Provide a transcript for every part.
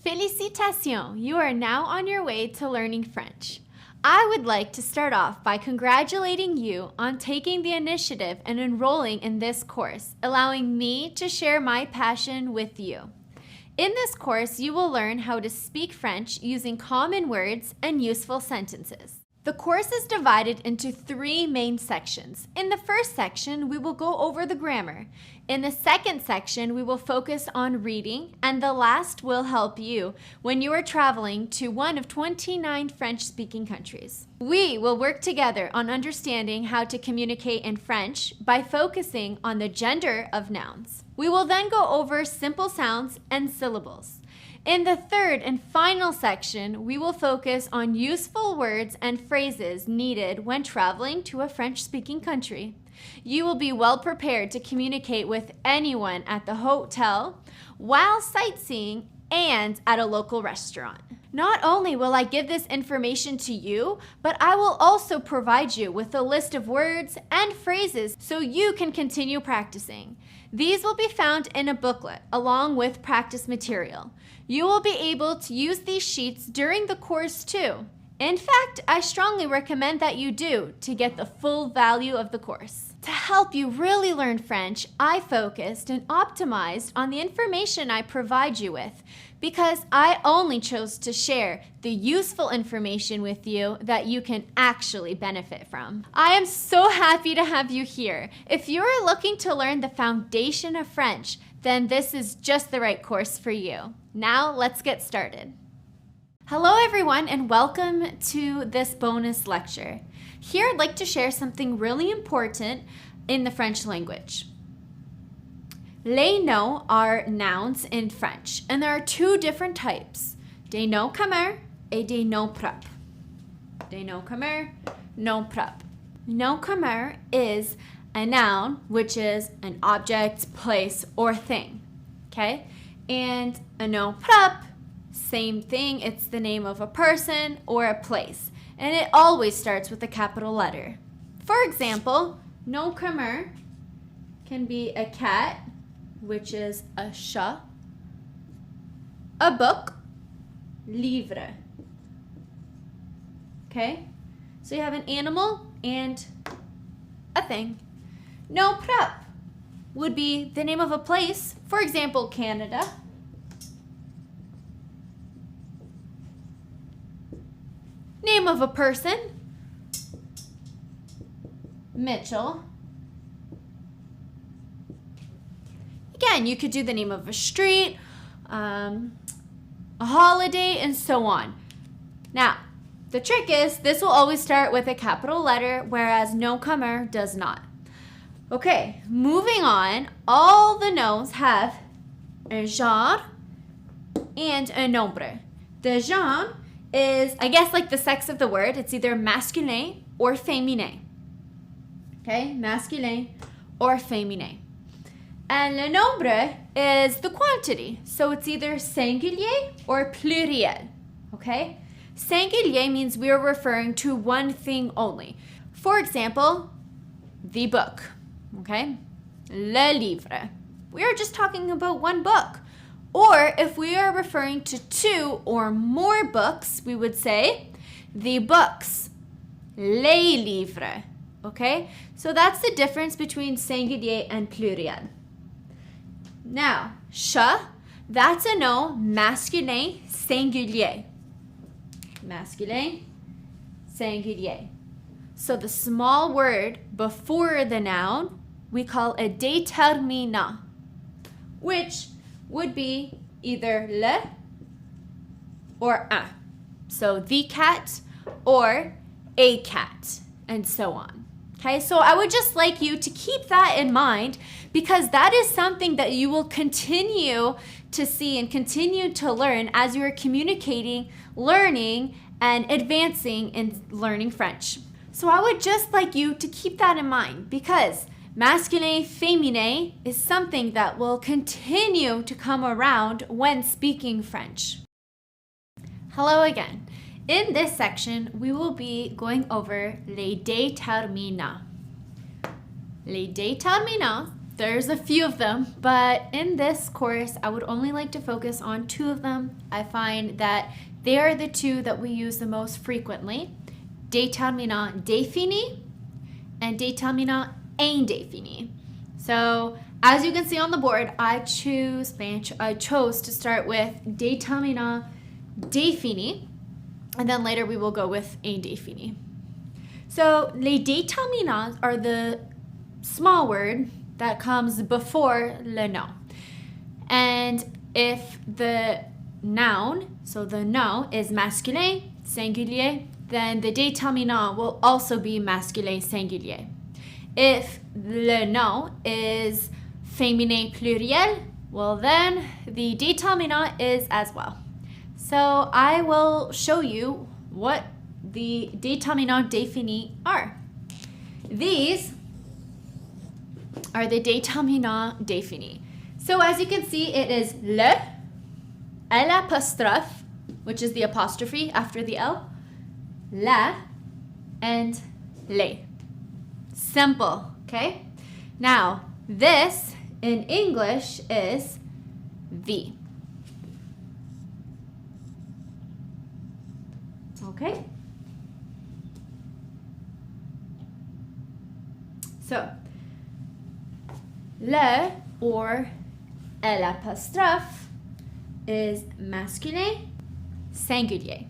Félicitations! You are now on your way to learning French. I would like to start off by congratulating you on taking the initiative and enrolling in this course, allowing me to share my passion with you. In this course, you will learn how to speak French using common words and useful sentences. The course is divided into 3 main sections. In the first section, we will go over the grammar. In the second section, we will focus on reading, and the last will help you when you are traveling to one of 29 French-speaking countries. We will work together on understanding how to communicate in French by focusing on the gender of nouns. We will then go over simple sounds and syllables. In the third and final section, we will focus on useful words and phrases needed when traveling to a French-speaking country. You will be well prepared to communicate with anyone at the hotel, while sightseeing, and at a local restaurant. Not only will I give this information to you, but I will also provide you with a list of words and phrases so you can continue practicing. These will be found in a booklet along with practice material. You will be able to use these sheets during the course too. In fact, I strongly recommend that you do to get the full value of the course. To help you really learn French, I focused and optimized on the information I provide you with because I only chose to share the useful information with you that you can actually benefit from. I am so happy to have you here. If you are looking to learn the foundation of French, then this is just the right course for you. Now let's get started. Hello everyone and welcome to this bonus lecture. Here I'd like to share something really important in the French language. Les noms are nouns in French, and there are 2 different types, des noms communs et des noms propres. Des noms communs, noms propres. Nom commun is a noun, which is an object, place, or thing, okay? And a nom propre, same thing, it's the name of a person or a place. And it always starts with a capital letter. For example, nom commun can be a cat, which is a chat, a book, livre. Okay? So you have an animal and a thing. Nom propre would be the name of a place, for example, Canada. Name of a person, Mitchell. Again, you could do the name of a street, a holiday, and so on. Now, the trick is this will always start with a capital letter, whereas nom commun does not. Okay, moving on, all the nouns have un genre and un nombre. The genre is, I guess, like the sex of the word. It's either masculin or féminin. Okay, masculin or féminin. And le nombre is the quantity. So it's either singulier or pluriel. Okay? Singulier means we are referring to one thing only. For example, the book. Okay? Le livre. We are just talking about one book. Or if we are referring to 2 or more books, we would say the books, les livres, okay? So that's the difference between singulier and pluriel. Now, chat, that's a noun masculin singulier. Masculin singulier. So the small word before the noun, we call a déterminant, which would be either le or un. So the cat or a cat, and so on. Okay, so I would just like you to keep that in mind because that is something that you will continue to see and continue to learn as you are communicating, learning, and advancing in learning French. So I would just like you to keep that in mind because masculin, féminin is something that will continue to come around when speaking French. Hello again. In this section, we will be going over les déterminants. Les déterminants There's a few of them, but in this course, I would only like to focus on two of them. I find that they are the two that we use the most frequently. Déterminant défini and déterminant indéfini. So as you can see on the board, I chose to start with déterminant défini, and then later we will go with indéfini. So les déterminants are the small word that comes before le nom. And if the noun, so the nom is masculin, singulier, then the déterminant will also be masculin, singulier. If le nom is féminin, pluriel, well then the déterminant is as well. So I will show you what the déterminant défini are. These are the déterminant défini. So as you can see, it is le, l'apostrophe, which is the apostrophe after the L, la, and les. Simple, okay? Now, this in English is the. Okay? So, le or l'apostrophe is masculin, singulier.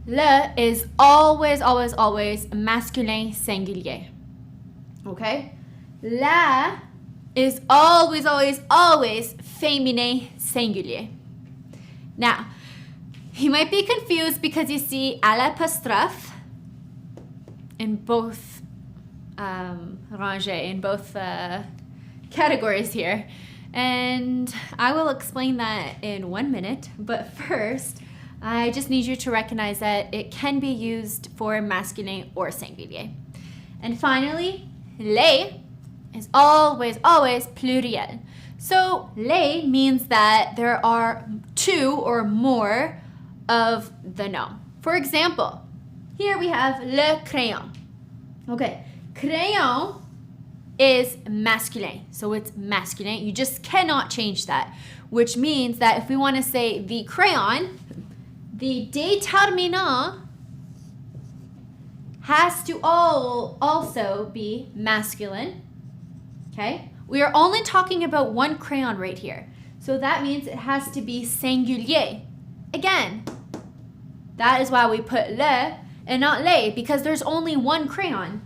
Le is always, always, always masculin, singulier. Okay? La is always, always, always féminin, singulier. Now, you might be confused because you see l'apostrophe in both rangées, in both categories here. And I will explain that in 1 minute. But first, I just need you to recognize that it can be used for masculine or singulier. And finally, les is always, always pluriel. So les means that there are two or more of the noun. For example, here we have le crayon. Okay, crayon is masculine, so it's masculine. You just cannot change that, which means that if we want to say the crayon, the déterminant has to also be masculine, okay? We are only talking about one crayon right here, so that means it has to be singulier. Again, that is why we put le and not les, because there's only one crayon.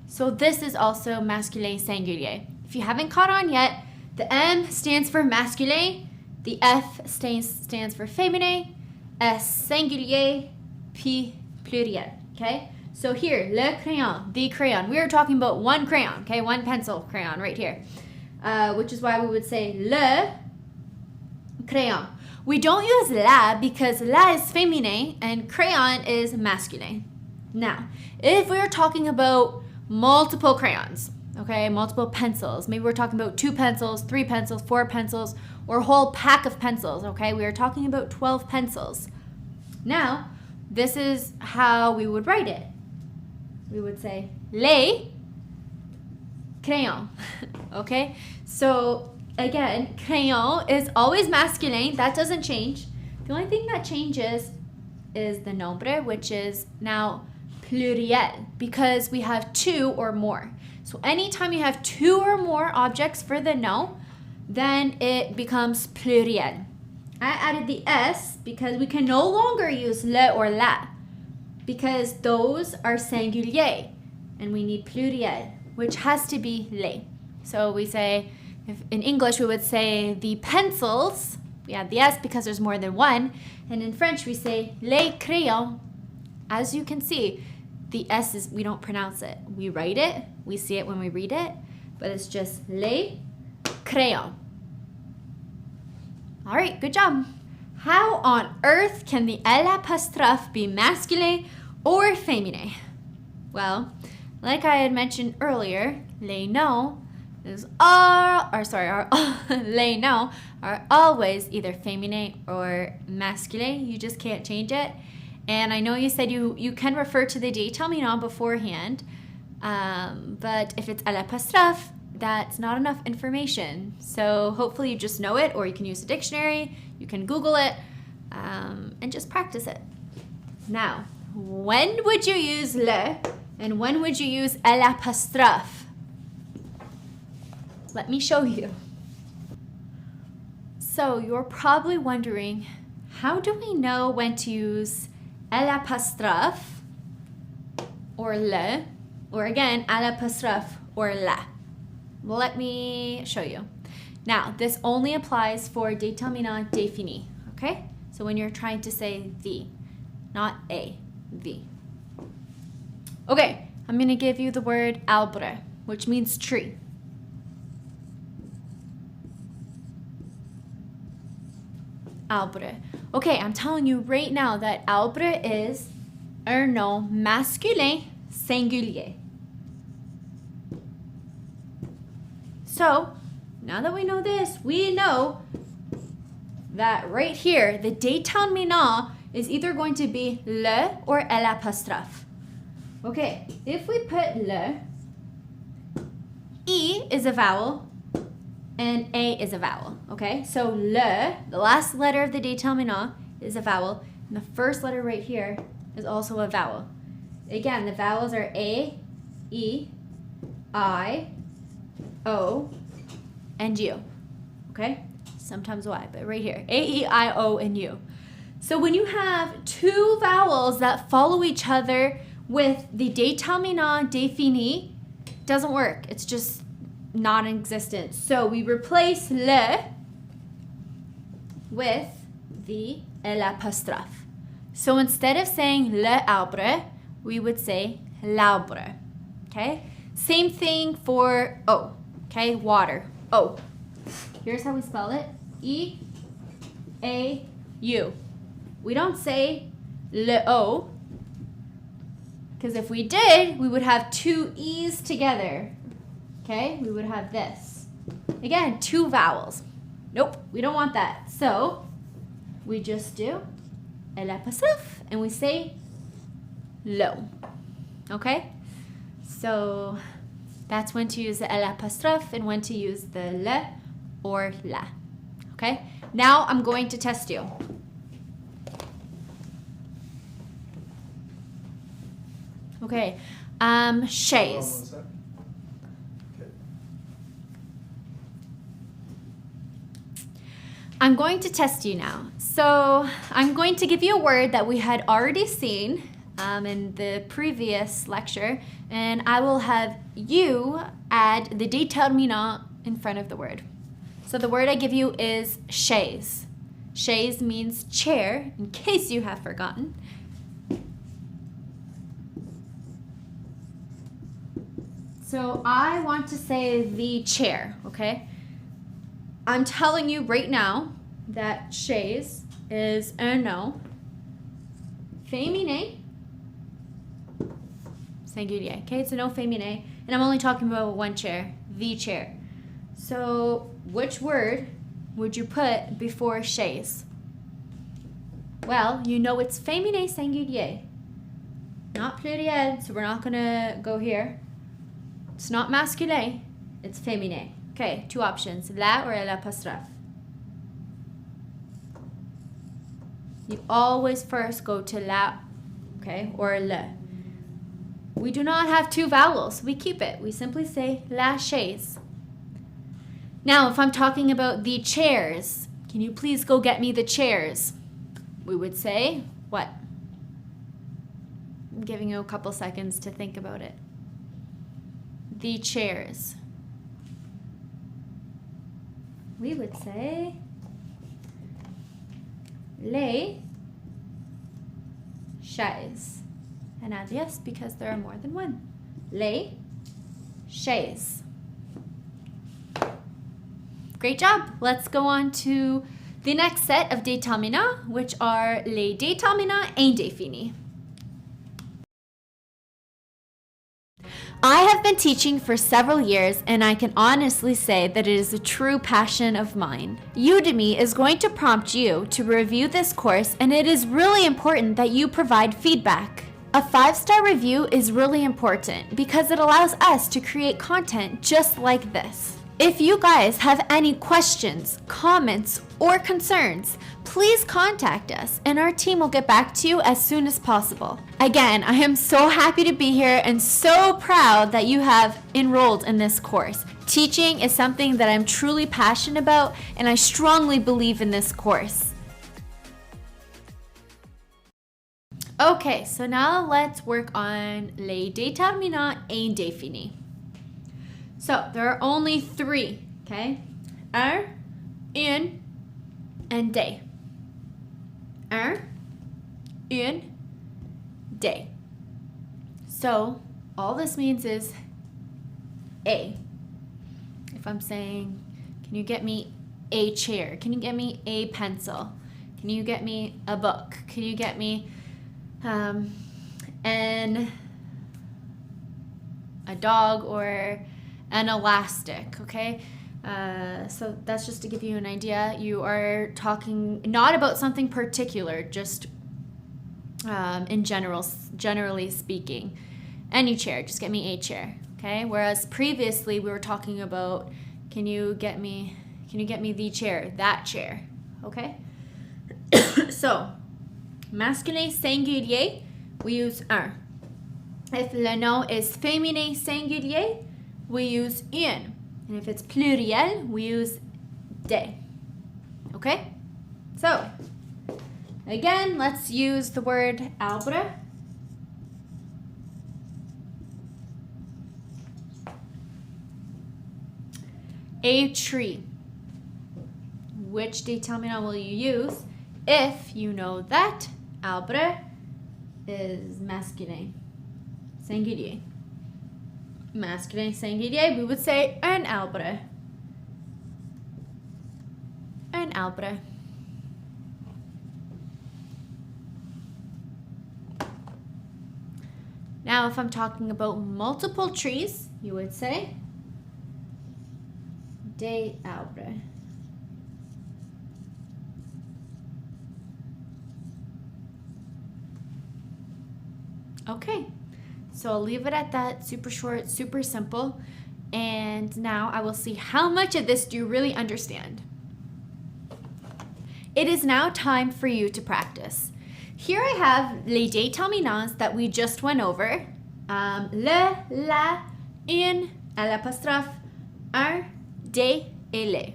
So this is also masculin singulier. If you haven't caught on yet, the M stands for masculin, the F stands for féminin, S singulier, P pluriel, okay? So here, le crayon, the crayon. We are talking about one crayon, okay? One pencil crayon right here, which is why we would say le crayon. We don't use la because la is féminin and crayon is masculine. Now, if we're talking about multiple crayons, okay, multiple pencils, maybe we're talking about 2 pencils, 3 pencils, 4 pencils, or a whole pack of pencils, okay, we are talking about 12 pencils. Now, this is how we would write it. We would say les crayons, okay? So again, crayon is always masculine. That doesn't change. The only thing that changes is the nombre, which is now pluriel, because we have 2 or more. So anytime you have 2 or more objects for the nom, then it becomes pluriel. I added the S because we can no longer use le or la, because those are singulier and we need pluriel, which has to be les. So we say, if in English we would say the pencils, we add the S because there's more than one, and in French we say les crayons. As you can see, the S is, we don't pronounce it. We write it, we see it when we read it, but it's just les crayons. All right, good job. How on earth can the l'apostrophe be masculine or féminin? Well, like I had mentioned earlier, les noms les noms are always either féminin or masculine. You just can't change it. And I know you said you can refer to the déterminant beforehand, But if it's à l'apostrophe, that's not enough information. So hopefully you just know it, or you can use a dictionary, you can Google it, and just practice it. Now, when would you use le and when would you use à l'apostrophe? Let me show you. So you're probably wondering, how do we know when to use à l'apostrophe or le, or again, à l'apostrophe or la? Well, let me show you. Now, this only applies for déterminant défini, okay? So when you're trying to say the, not a, the. Okay, I'm gonna give you the word arbre, which means tree. Arbre. Okay, I'm telling you right now that arbre is un nom masculin singulier. So, now that we know this, we know that right here, the déterminant is either going to be le or l'apostrophe. Okay, if we put le, I is a vowel, and A is a vowel, okay? So le, the last letter of the déterminant, is a vowel, and the first letter right here is also a vowel. Again, the vowels are A, E, I, O, and U, okay? Sometimes Y, but right here, A, E, I, O, and U. So when you have two vowels that follow each other with the déterminant défini, doesn't work. It's just non-existent. So we replace le with the l'apostrophe. So instead of saying le arbre, we would say l'arbre. Okay? Same thing for O. Okay? Water. O. Here's how we spell it. E-A-U. We don't say le O, because if we did, we would have two E's together. Okay, we would have this. Again, two vowels. Nope, we don't want that. So we just do l'apostrophe and we say lo. Okay, so that's when to use the l'apostrophe and when to use the le or la. Okay, now I'm going to test you. Okay, chaise. I'm going to test you now. So I'm going to give you a word that we had already seen in the previous lecture, and I will have you add the déterminant in front of the word. So the word I give you is chaise. Chaise means chair, in case you have forgotten. So I want to say the chair, okay? I'm telling you right now that chaise is un nom féminin singulier. Okay, it's a nom féminin, and I'm only talking about one chair, the chair. So which word would you put before chaise? Well, you know it's féminin singulier, not pluriel, so we're not gonna go here. It's not masculin, it's féminin. Okay, two options, la or l'apostrophe. You always first go to la, okay, or le. We do not have two vowels. We keep it. We simply say la chaise. Now, if I'm talking about the chairs, can you please go get me the chairs? We would say what? I'm giving you a couple seconds to think about it. The chairs. We would say les chaises. And add yes because there are more than one. Les chaises. Great job. Let's go on to the next set of déterminants, which are les déterminants indéfinis. I have been teaching for several years, and I can honestly say that it is a true passion of mine. Udemy is going to prompt you to review this course, and it is really important that you provide feedback. A 5-star review is really important because it allows us to create content just like this. If you guys have any questions, comments, or concerns, please contact us and our team will get back to you as soon as possible. Again, I am so happy to be here and so proud that you have enrolled in this course. Teaching is something that I'm truly passionate about, and I strongly believe in this course. Okay, so now let's work on les déterminants indéfinis. So there are only 3, okay? Un, une, and des. Un, une, des. So all this means is a. If I'm saying, can you get me a chair? Can you get me a pencil? Can you get me a book? Can you get me a dog or an elastic, okay? So that's just to give you an idea. You are talking not about something particular, just in generally speaking. Any chair, just get me a chair, okay? Whereas previously we were talking about, can you get me the chair, that chair, okay? So, masculin singulier, we use un. If le nom is féminin singulier, we use une. And if it's pluriel, we use des. Okay? So, again, let's use the word arbre. A tree. Which déterminant will you use if you know that arbre is masculin singulier? Masculin singulier, we would say un arbre. Un arbre. Now, if I'm talking about multiple trees, you would say des arbres. Okay, so I'll leave it at that. Super short, super simple. And now I will see how much of this do you really understand. It is now time for you to practice. Here I have les déterminants that we just went over. Le, la, une, l'apostrophe, un, des, et les.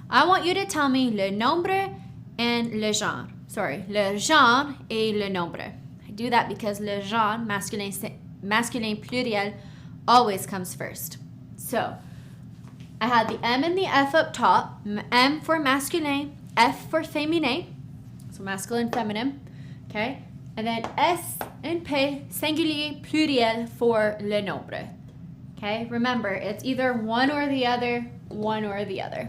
I want you to tell me le nombre and le genre. Sorry, le genre et le nombre. I do that because le genre, masculin pluriel, always comes first. So, I had the M and the F up top. M for masculin, F for féminin. So masculine, feminine. Okay? And then S and P, singulier, pluriel for le nombre. Okay? Remember, it's either one or the other, one or the other.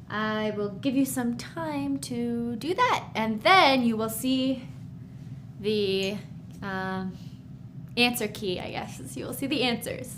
I will give you some time to do that, and then you will see the answer key, I guess. So you will see the answers.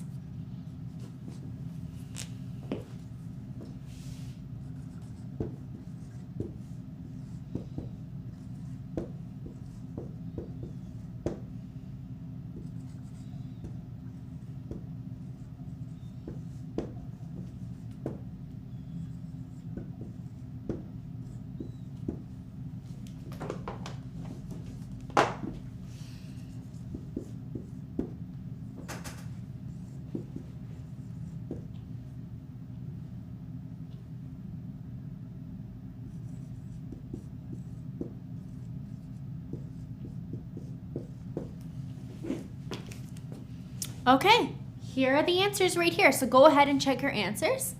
Okay, here are the answers right here. So go ahead and check your answers.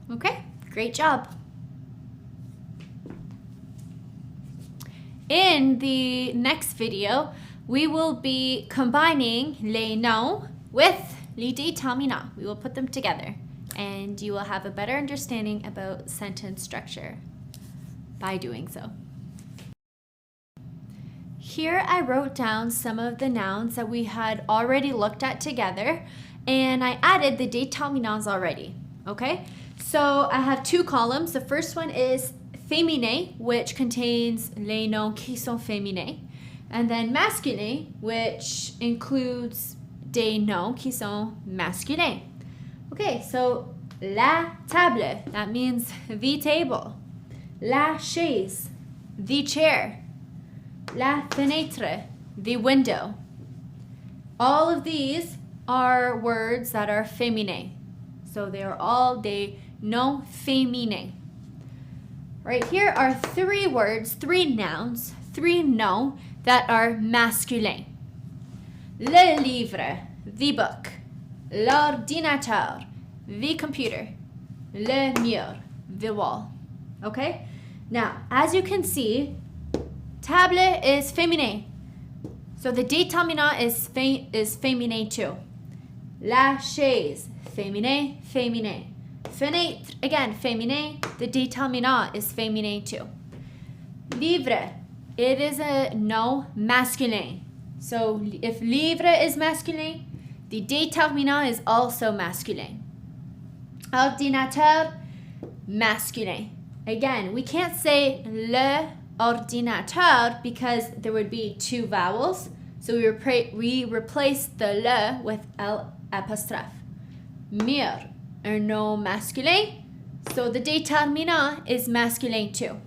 Okay, great job. In the next video, we will be combining les noms with les déterminants. We will put them together, and you will have a better understanding about sentence structure by doing so. Here I wrote down some of the nouns that we had already looked at together, and I added the déterminants already, okay? So I have two columns. The first one is féminin, which contains les noms qui sont féminins, and then masculin, which includes des noms qui sont masculins. Okay, so la table, that means the table. La chaise, the chair. La fenêtre, the window. All of these are words that are féminin. So they are all des noms féminins. Right here are three words, three nouns, three noms that are masculin. Le livre, the book. L'ordinateur, the computer. Le mur, the wall. Okay? Now, as you can see, table is féminin. So the déterminant is féminin too. La chaise, féminin, féminin. Fenêtre, again, féminin. The déterminant is féminin too. Livre, it is a nom masculin. So if livre is masculin, the déterminant is also masculin. Ordinateur, masculin. Again, we can't say le ordinateur because there would be two vowels. So we replace the le with L apostrophe. Mur, un nom masculin. So the déterminant is masculin too.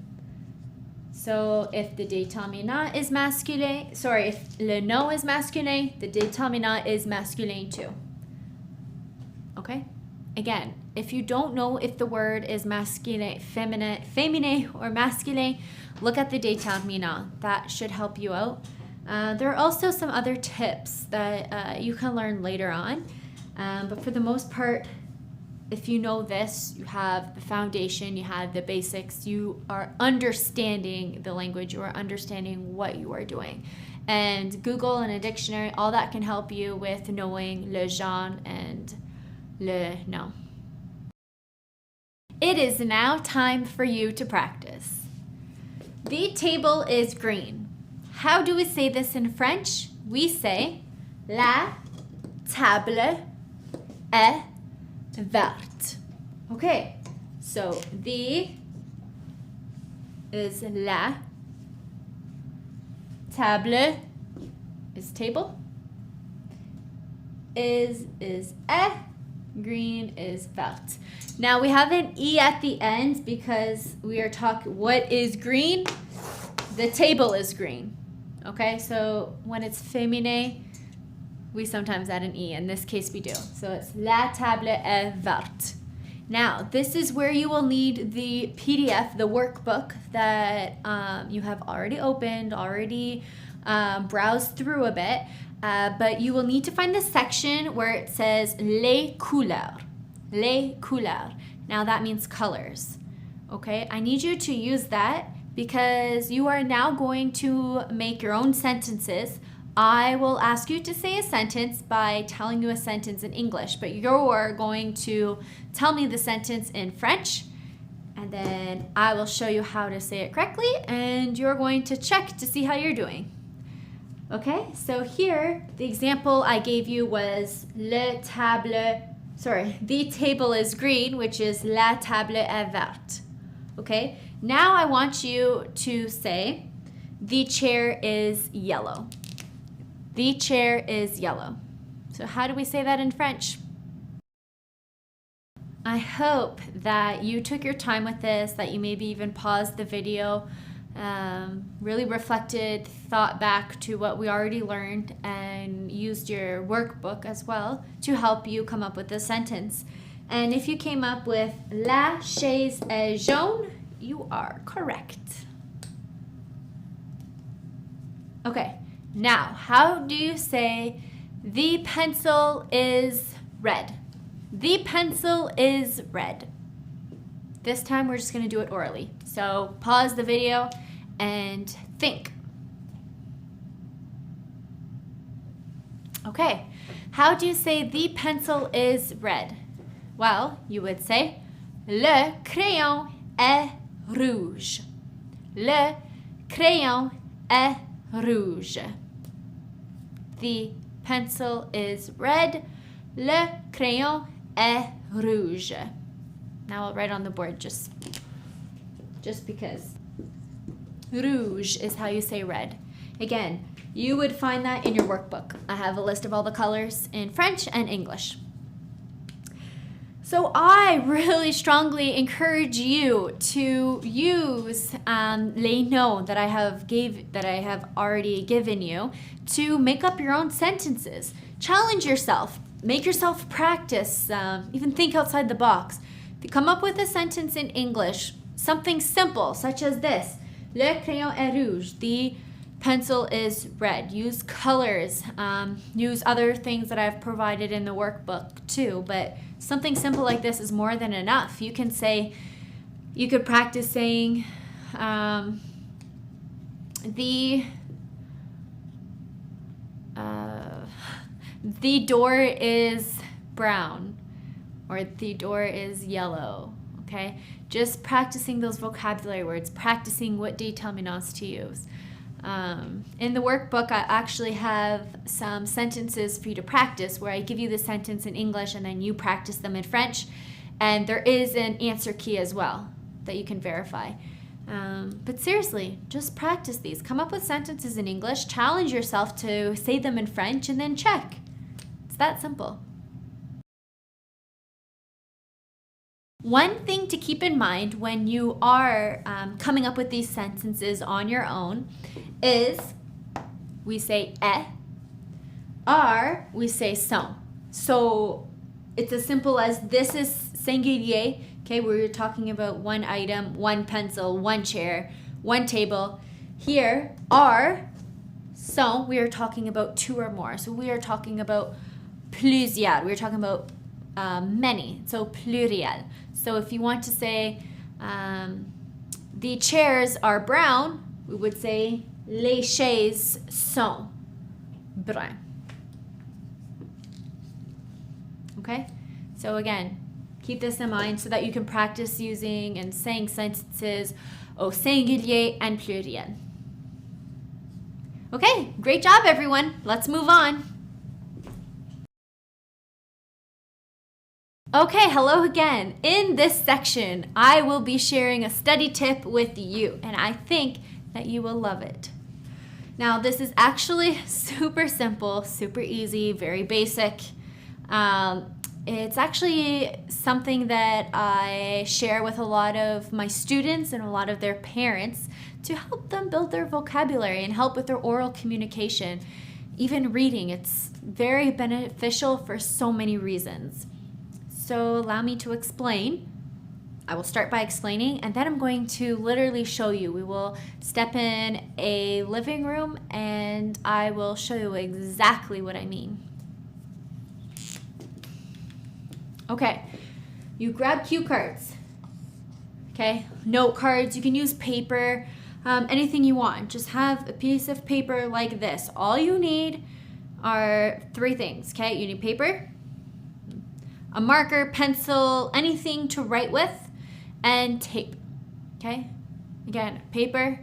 So if the déterminant is masculin, if le nom is masculin, the déterminant is masculin too. Okay? Again, if you don't know if the word is masculine, féminin, or masculine, look at the déterminant. That should help you out. There are also some other tips that you can learn later on. But for the most part, if you know this, you have the foundation, you have the basics, you are understanding the language, you are understanding what you are doing. And Google and a dictionary, all that can help you with knowing le genre and le nom. It is now time for you to practice. The table is green. How do we say this in French? We say la table est verte. Okay, so the is la, table is table, is est, green is verte. Now we have an E at the end because we are talking, what is green? The table is green. Okay, so when it's féminin, we sometimes add an E. In this case, we do. So it's la table est verte. Now, this is where you will need the PDF, the workbook that you have already opened, already browsed through a bit. But you will need to find the section where it says les couleurs. Les couleurs. Now, that means colors. Okay, I need you to use that because you are now going to make your own sentences. I will ask you to say a sentence by telling you a sentence in English, but you're going to tell me the sentence in French, and then I will show you how to say it correctly, and you're going to check to see how you're doing. Okay, so here, the example I gave you was the table is green, which is la table est verte. Okay, now I want you to say the chair is yellow. The chair is yellow. So how do we say that in French? I hope that you took your time with this, that you maybe even paused the video, really reflected, thought back to what we already learned, and used your workbook as well to help you come up with this sentence. And if you came up with la chaise est jaune, you are correct. Okay. Now, how do you say the pencil is red? The pencil is red. This time we're just going to do it orally. So pause the video and think. Okay, how do you say the pencil is red? Well, you would say le crayon est rouge. Le crayon est rouge. The pencil is red. Le crayon est rouge. Now I'll write on the board just just because. Rouge is how you say red. Again, you would find that in your workbook. I have a list of all the colors in French and English. So I really strongly encourage you to use les noms that I have already given you to make up your own sentences. Challenge yourself. Make yourself practice. Even think outside the box. If you come up with a sentence in English, something simple such as this: Le crayon est rouge. The pencil is red. Use colors. Use other things that I've provided in the workbook too. But something simple like this is more than enough. You could practice saying the door is brown, or the door is yellow. Okay, just practicing those vocabulary words, practicing what déterminants to use. In the workbook, I actually have some sentences for you to practice where I give you the sentence in English and then you practice them in French. And there is an answer key as well that you can verify. But seriously, just practice these. Come up with sentences in English, challenge yourself to say them in French, and then check. It's that simple. One thing to keep in mind when you are coming up with these sentences on your own is we say est, are, we say sont. So it's as simple as this is singulier, okay, where you're talking about one item, one pencil, one chair, one table. Here, are, sont, we are talking about two or more. So we are talking about plusieurs. We're talking about many, so pluriel. So if you want to say the chairs are brown, we would say les chaises sont bruns. Okay? So again, keep this in mind so that you can practice using and saying sentences au singulier and pluriel. Okay, great job everyone. Let's move on. Okay, hello again. In this section, I will be sharing a study tip with you, and I think that you will love it. Now, this is actually super simple, super easy, very basic. It's actually something that I share with a lot of my students and a lot of their parents to help them build their vocabulary and help with their oral communication. Even reading, it's very beneficial for so many reasons. So allow me to explain. I will start by explaining, and then I'm going to literally show you. We will step in a living room, and I will show you exactly what I mean. Okay, you grab cue cards. Okay, note cards. You can use paper, anything you want. Just have a piece of paper like this. All you need are three things. Okay, you need paper, a marker, pencil, anything to write with, and tape. Okay? Again, paper,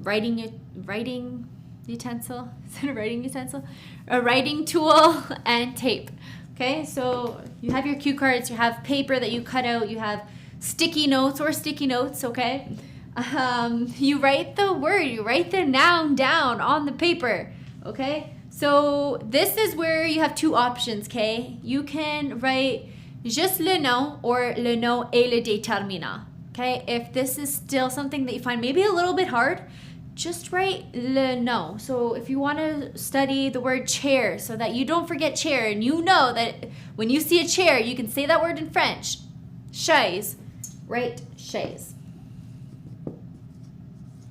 writing utensil. Is it a writing utensil? A writing tool, and tape. Okay? So you have your cue cards, you have paper that you cut out, you have sticky notes, okay? You write the word, you write the noun down on the paper, okay? So this is where you have two options, okay? You can write juste le nom or le nom et le déterminant, okay? If this is still something that you find maybe a little bit hard, just write le nom. So if you want to study the word chair so that you don't forget chair, and you know that when you see a chair, you can say that word in French, chaise, write chaise,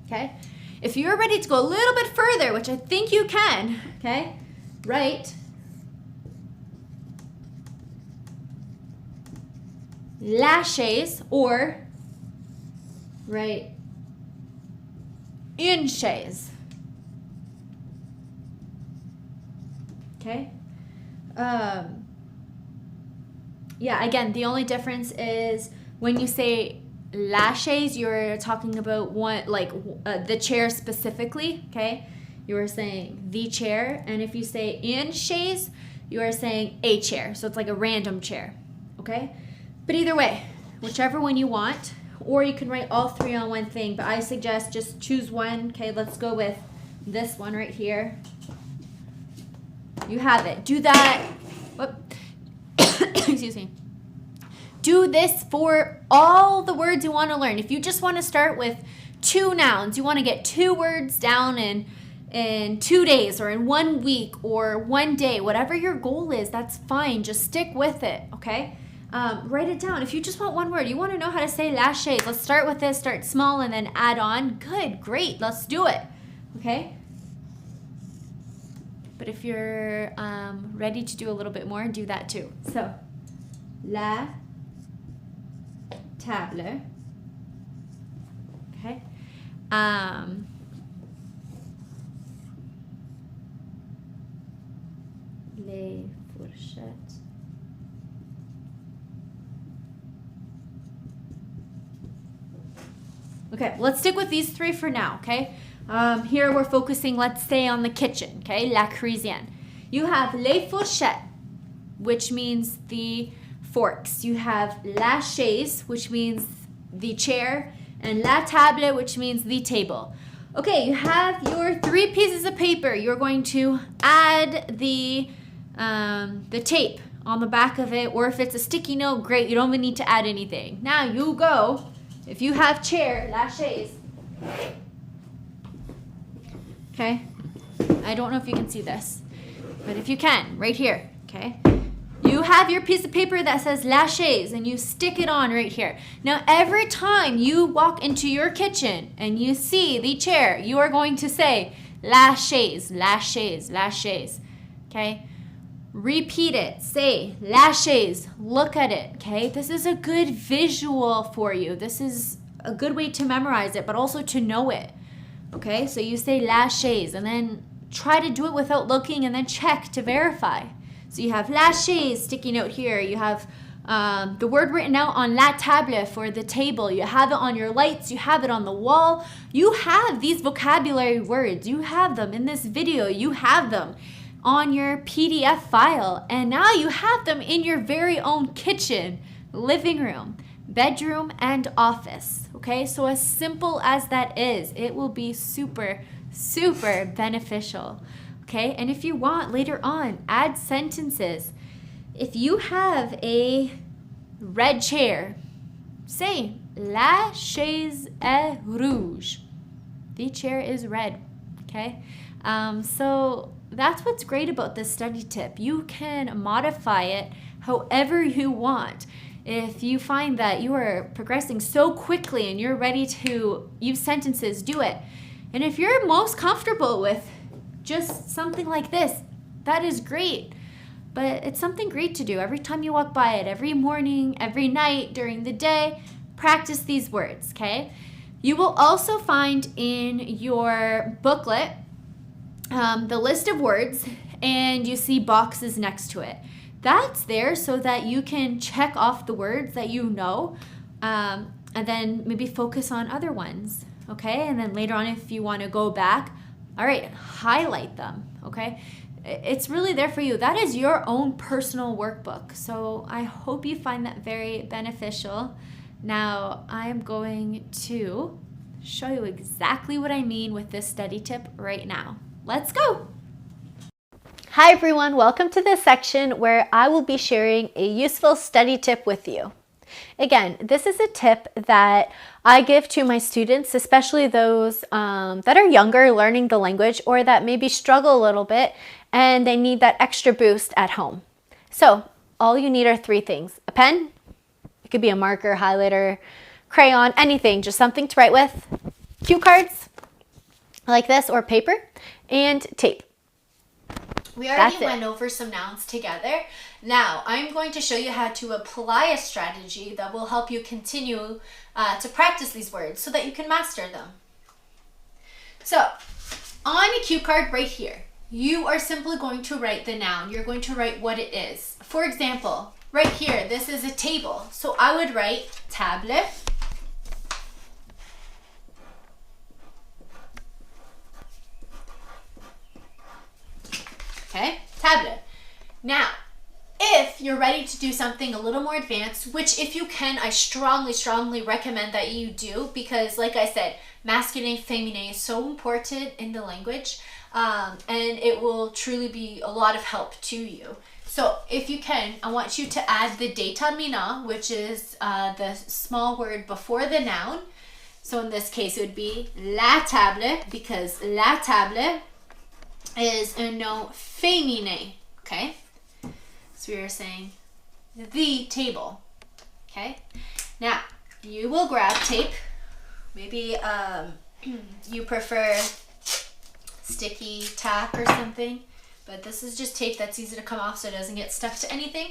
okay? If you're ready to go a little bit further, which I think you can, okay, write la chaise or write une chaise. Okay? Yeah, again, the only difference is when you say la chaise, you're talking about one, like the chair specifically, okay? You are saying the chair, and if you say une chaise, you are saying a chair. So it's like a random chair, okay? But either way, whichever one you want, or you can write all three on one thing, but I suggest just choose one. Okay, let's go with this one right here. You have it. Do that. Whoop. Excuse me. Do this for all the words you want to learn. If you just want to start with 2 nouns, you want to get 2 words down in 2 days or in 1 week or 1 day, whatever your goal is, that's fine. Just stick with it, okay? Write it down. If you just want 1 word, you want to know how to say lashes. Let's start with this, start small, and then add on. Good, great, let's do it, okay? But if you're ready to do a little bit more, do that too. So, la table, okay? Les fourchettes. Okay, let's stick with these 3 for now, okay? Here we're focusing, let's say, on the kitchen, okay? La cuisine. You have les fourchettes, which means the forks. You have la chaise, which means the chair, and la table, which means the table. Okay, you have your 3 pieces of paper. You're going to add the tape on the back of it, or if it's a sticky note, great, you don't even need to add anything. Now you go, if you have chair, la chaise. Okay, I don't know if you can see this, but if you can, right here, okay? You have your piece of paper that says la chaise and you stick it on right here. Now every time you walk into your kitchen and you see the chair, you are going to say la chaise, la chaise, la chaise, okay? Repeat it, say la chaise, look at it, okay? This is a good visual for you. This is a good way to memorize it, but also to know it, okay? So you say la chaise and then try to do it without looking and then check to verify. So you have la chaise, sticky note here. You have the word written out on la table for the table. You have it on your lights. You have it on the wall. You have these vocabulary words. You have them in this video. You have them on your PDF file. And now you have them in your very own kitchen, living room, bedroom, and office. Okay, so as simple as that is, it will be super, super beneficial. Okay, and if you want later on, add sentences. If you have a red chair, say la chaise est rouge. The chair is red. Okay, so that's what's great about this study tip. You can modify it however you want. If you find that you are progressing so quickly and you're ready to use sentences, do it. And if you're most comfortable with just something like this, that is great. But it's something great to do every time you walk by it, every morning, every night, during the day. Practice these words, okay? You will also find in your booklet the list of words, and you see boxes next to it. That's there so that you can check off the words that you know, and then maybe focus on other ones, okay? And then later on, if you want to go back, all right, highlight them, okay? It's really there for you. That is your own personal workbook. So I hope you find that very beneficial. Now, I am going to show you exactly what I mean with this study tip right now. Let's go. Hi everyone, welcome to this section where I will be sharing a useful study tip with you. Again, this is a tip that I give to my students, especially those that are younger learning the language or that maybe struggle a little bit and they need that extra boost at home. So all you need are 3 things: a pen, it could be a marker, highlighter, crayon, anything, just something to write with, cue cards like this or paper, and tape. We already went over some nouns together. Now, I'm going to show you how to apply a strategy that will help you continue to practice these words so that you can master them. So, on a cue card right here, you are simply going to write the noun. You're going to write what it is. For example, right here, this is a table. So I would write table. Okay, table. Now, if you're ready to do something a little more advanced, which if you can, I strongly recommend that you do, because like I said, masculine, féminin is so important in the language, and it will truly be a lot of help to you. So if you can, I want you to add the déterminant, which is the small word before the noun. So in this case, it would be la table, because la table is a noun féminin, okay? So we are saying the table, okay? Now, you will grab tape. Maybe you prefer sticky tack or something, but this is just tape that's easy to come off so it doesn't get stuck to anything.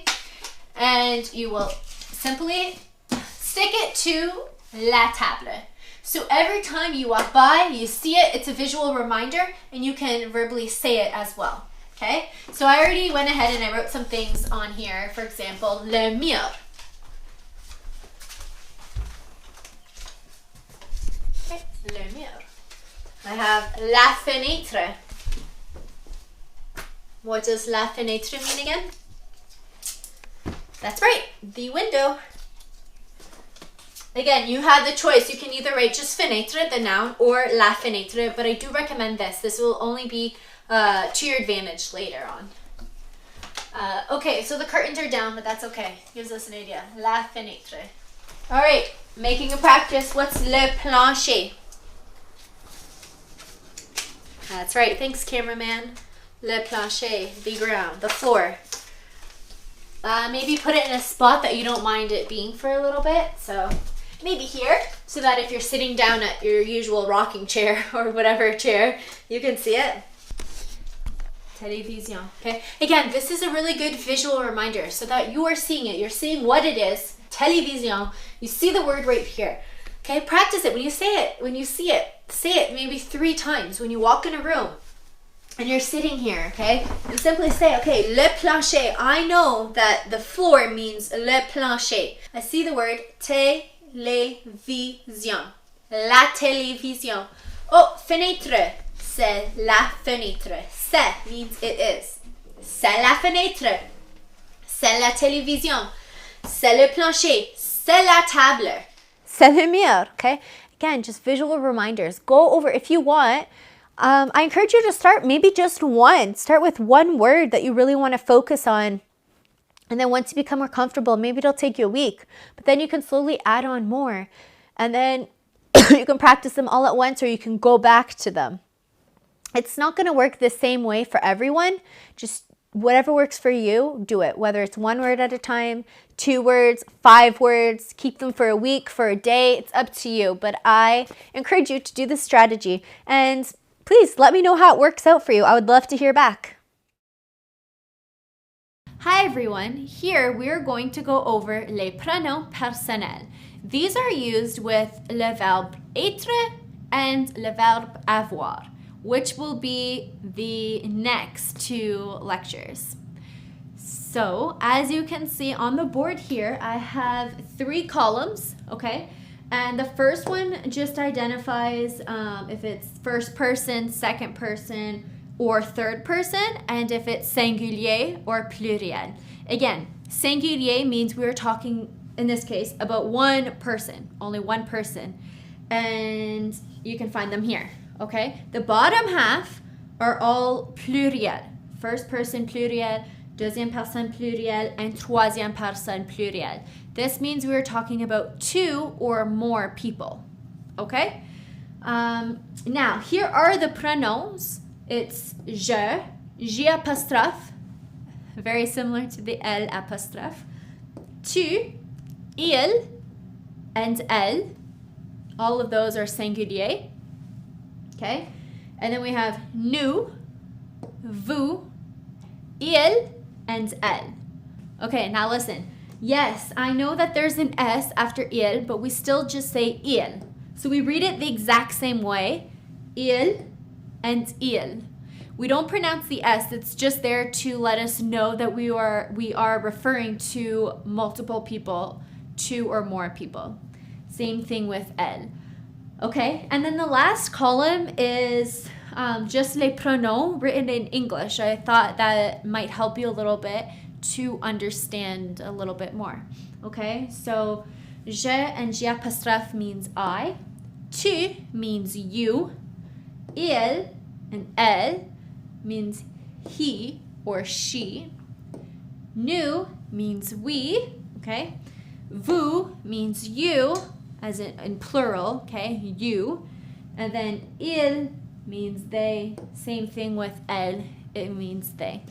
And you will simply stick it to la table. So every time you walk by, you see it, it's a visual reminder, and you can verbally say it as well. Okay, so I already went ahead and I wrote some things on here. For example, le mur. Okay, le mur. I have la fenêtre. What does la fenêtre mean again? That's right, the window. Again, you have the choice. You can either write just fenêtre, the noun, or la fenêtre, but I do recommend this. This will only be to your advantage later on. Okay, so the curtains are down, but that's okay. Gives us an idea. La fenêtre. All right, making a practice. What's le plancher? That's right. Thanks, cameraman. Le plancher, the ground, the floor. Maybe put it in a spot that you don't mind it being for a little bit. So maybe here, so that if you're sitting down at your usual rocking chair or whatever chair, you can see it. Télévision. Okay. Again, this is a really good visual reminder so that you are seeing it. You're seeing what it is. Télévision. You see the word right here. Okay. Practice it. When you say it, when you see it, say it maybe 3 times. When you walk in a room and you're sitting here, okay, you simply say, okay, le plancher. I know that the floor means le plancher. I see the word télévision. La télévision. Oh, fenêtre. C'est la fenêtre. C'est means it is. C'est la fenêtre. C'est la télévision. C'est le plancher. C'est la table. C'est le mur. Okay? Again, just visual reminders. Go over if you want. I encourage you to start maybe just one. Start with one word that you really want to focus on. And then once you become more comfortable, maybe it'll take you a week. But then you can slowly add on more. And then you can practice them all at once, or you can go back to them. It's not going to work the same way for everyone. Just whatever works for you, do it. Whether it's 1 word at a time, 2 words, 5 words, keep them for a week, for a day. It's up to you. But I encourage you to do this strategy. And please let me know how it works out for you. I would love to hear back. Hi everyone. Here we're going to go over les pronoms personnels. These are used with le verbe être and le verbe avoir, which will be the next 2 lectures. So as you can see on the board here, I have 3 columns, okay? And the first one just identifies if it's first person, second person, or third person, and if it's singulier or pluriel. Again, singulier means we're talking, in this case, about one person, only one person. And you can find them here. Okay, the bottom half are all pluriel. First person pluriel, deuxième personne pluriel, and troisième personne pluriel. This means we're talking about 2 or more people. Okay? Now, here are the pronouns. It's je, j apostrophe, very similar to the L apostrophe, tu, il, and elle. All of those are singulier. Okay, and then we have nous, vous, il, and elle. Okay, now listen. Yes, I know that there's an S after il, but we still just say il. So we read it the exact same way, il and il. We don't pronounce the S, it's just there to let us know that we are referring to multiple people, 2 or more people. Same thing with elle. Okay, and then the last column is just les pronoms written in English. I thought that might help you a little bit to understand a little bit more. Okay, so je and J apostrophe means I, tu means you, il and elle means he or she, nous means we, okay, vous means you, as in plural, okay, you, and then il means they, same thing with elle, it means they.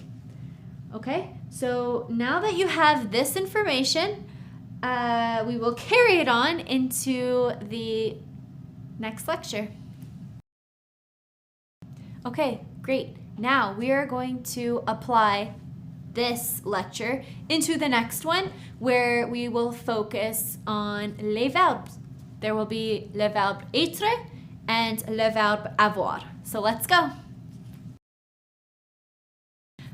Okay, so now that you have this information, we will carry it on into the next lecture. Okay, great. Now we are going to apply this lecture into the next one, where we will focus on les verbes. There will be le verbe être and le verbe avoir. So let's go.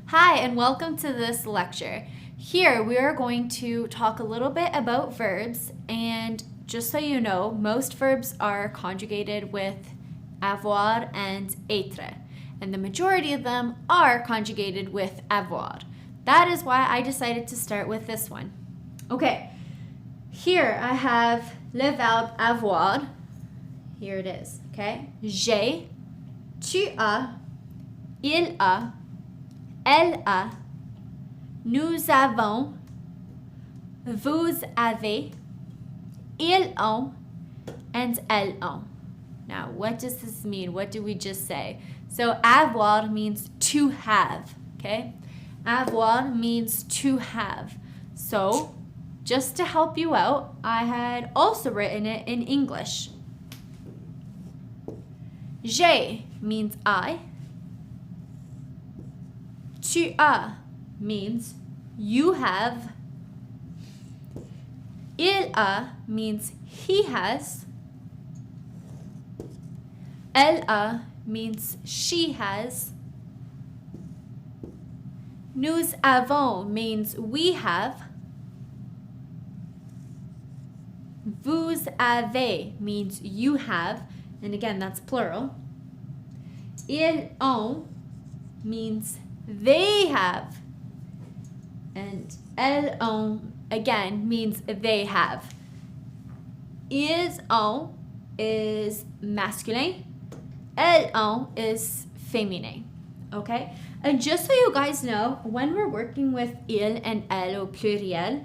Hi, and welcome to this lecture. Here we are going to talk a little bit about verbs, and just so you know, most verbs are conjugated with avoir and être, and the majority of them are conjugated with avoir. That is why I decided to start with this one. Okay, here I have le verbe avoir. Here it is, okay? J'ai, tu as, il a, elle a, nous avons, vous avez, ils ont, and elles ont. Now, what does this mean? What did we just say? So avoir means to have, okay? Avoir means to have. So, just to help you out, I had also written it in English. J'ai means I. Tu as means you have. Il a means he has. Elle a means she has. Nous avons means we have. Vous avez means you have. And again, that's plural. Ils ont means they have. And elles ont, again, means they have. Ils ont is masculine. Elles ont is féminin. Okay? And just so you guys know, when we're working with il and elle au pluriel,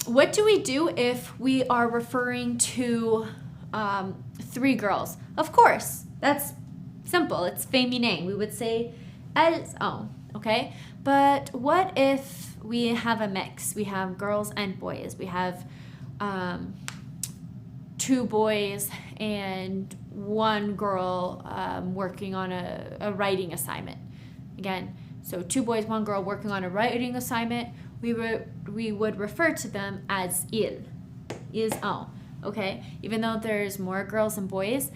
what do we do if we are referring to 3 girls? Of course, that's simple. It's féminin. We would say elles ont, okay? But what if we have a mix? We have girls and boys. We have 2 boys and 1 girl working on a writing assignment. Again, so 2 boys, 1 girl working on a writing assignment. We would refer to them as ils ont, okay? Even though there's more girls and boys,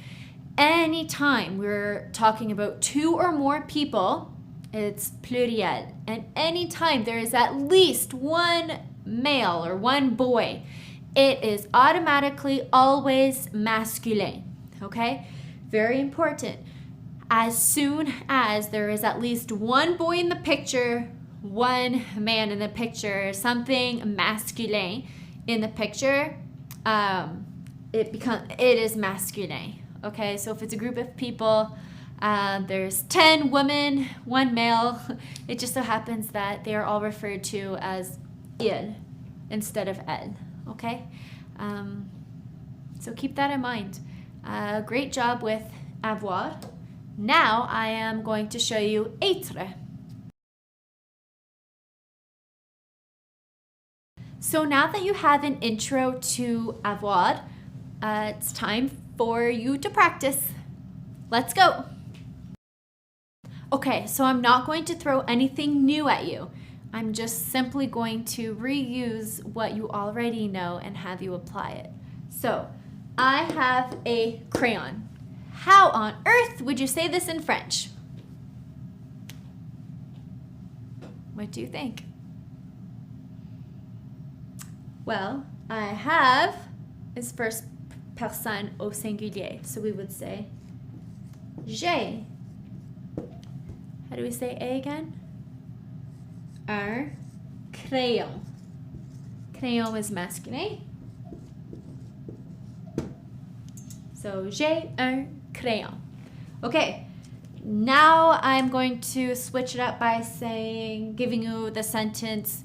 anytime we're talking about 2 or more people, it's pluriel. And anytime there is at least 1 male or 1 boy, it is automatically always masculine, okay? Very important. As soon as there is at least 1 boy in the picture, 1 man in the picture, something masculine in the picture, it is masculine. Okay, so if it's a group of people, there's 10 women, 1 male. It just so happens that they are all referred to as il instead of elle. Okay, so keep that in mind. Great job with avoir. Now I am going to show you être. So now that you have an intro to avoir, it's time for you to practice. Let's go. Okay, so I'm not going to throw anything new at you. I'm just simply going to reuse what you already know and have you apply it. So, I have a crayon. How on earth would you say this in French? What do you think? Well, I have is first personne au singulier. So we would say j'ai. How do we say a again? Un, crayon. Crayon is masculine. So, j'ai un crayon. Okay, now I'm going to switch it up by giving you the sentence.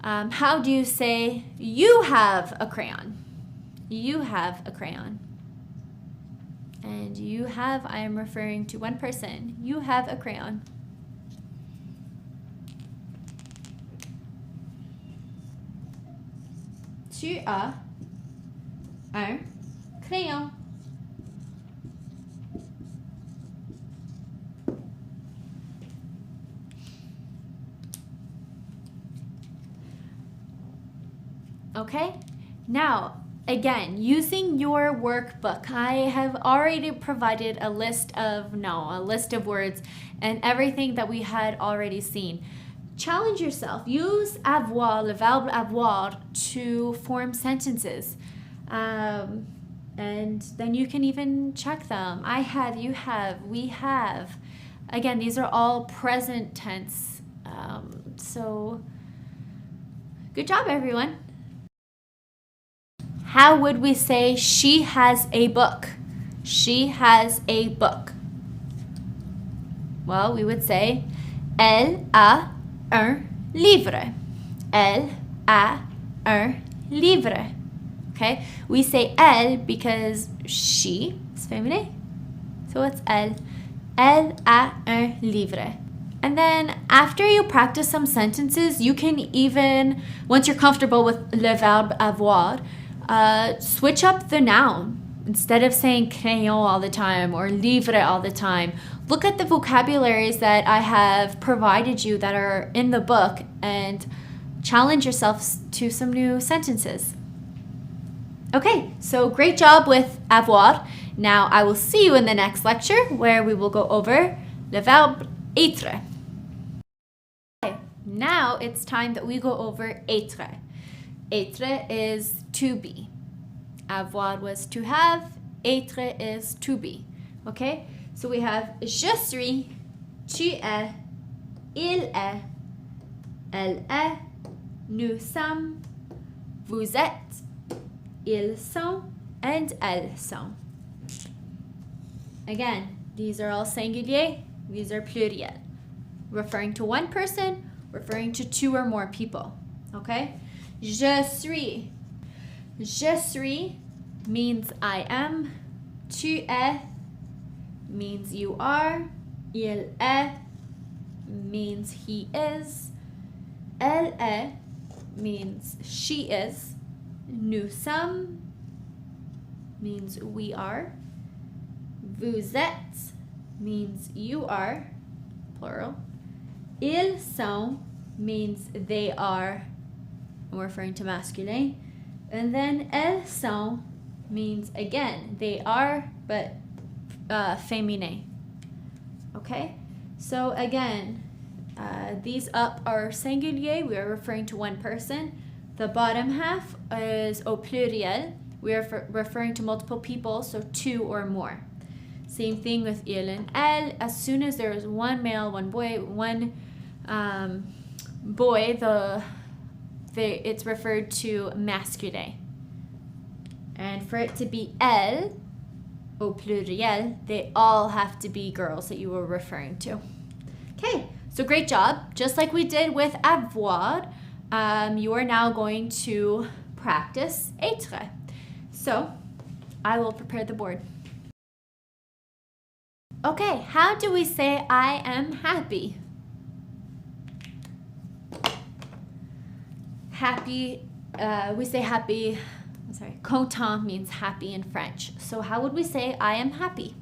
How do you say, you have a crayon? You have a crayon. And you have, I am referring to one person. You have a crayon. Tu as un crayon. Okay, now again, using your workbook, I have already provided a list of words and everything that we had already seen. Challenge yourself. Use avoir, le verbe avoir, to form sentences. And then you can even check them. I have, you have, we have. Again, these are all present tense. So good job, everyone. How would we say she has a book? She has a book. Well, we would say elle a un livre. Elle a un livre. Okay? We say elle because she is féminin. So it's elle. Elle a un livre. And then after you practice some sentences, you can even, once you're comfortable with le verbe avoir, switch up the noun. Instead of saying crayon all the time or livre all the time, look at the vocabularies that I have provided you that are in the book and challenge yourself to some new sentences. Okay, so great job with avoir. Now I will see you in the next lecture where we will go over le verbe être. Okay, now it's time that we go over être. Être is to be. Avoir was to have. Être is to be. Okay? So we have je suis, tu es, il est, elle est, nous sommes, vous êtes, ils sont, and elles sont. Again, these are all singulier, these are pluriel. Referring to one person, referring to two or more people. Okay? Je suis. Je suis means I am. Tu es means you are. Il est means he is. Elle est means she is. Nous sommes means we are. Vous êtes means you are, plural. Ils sont means they are, I'm referring to masculine. And then elles sont means, again, they are, but féminin. Okay? So again, these up are singulier. We are referring to one person. The bottom half is au pluriel. We are referring to multiple people, so two or more. Same thing with il and elle. As soon as there is one male, one boy, it's referred to masculine. And for it to be elle, au pluriel, they all have to be girls that you were referring to. Okay, so great job. Just like we did with avoir, you are now going to practice être. So I will prepare the board. Okay, how do we say I am happy? Happy, we say happy, content means happy in French. So how would we say I am happy?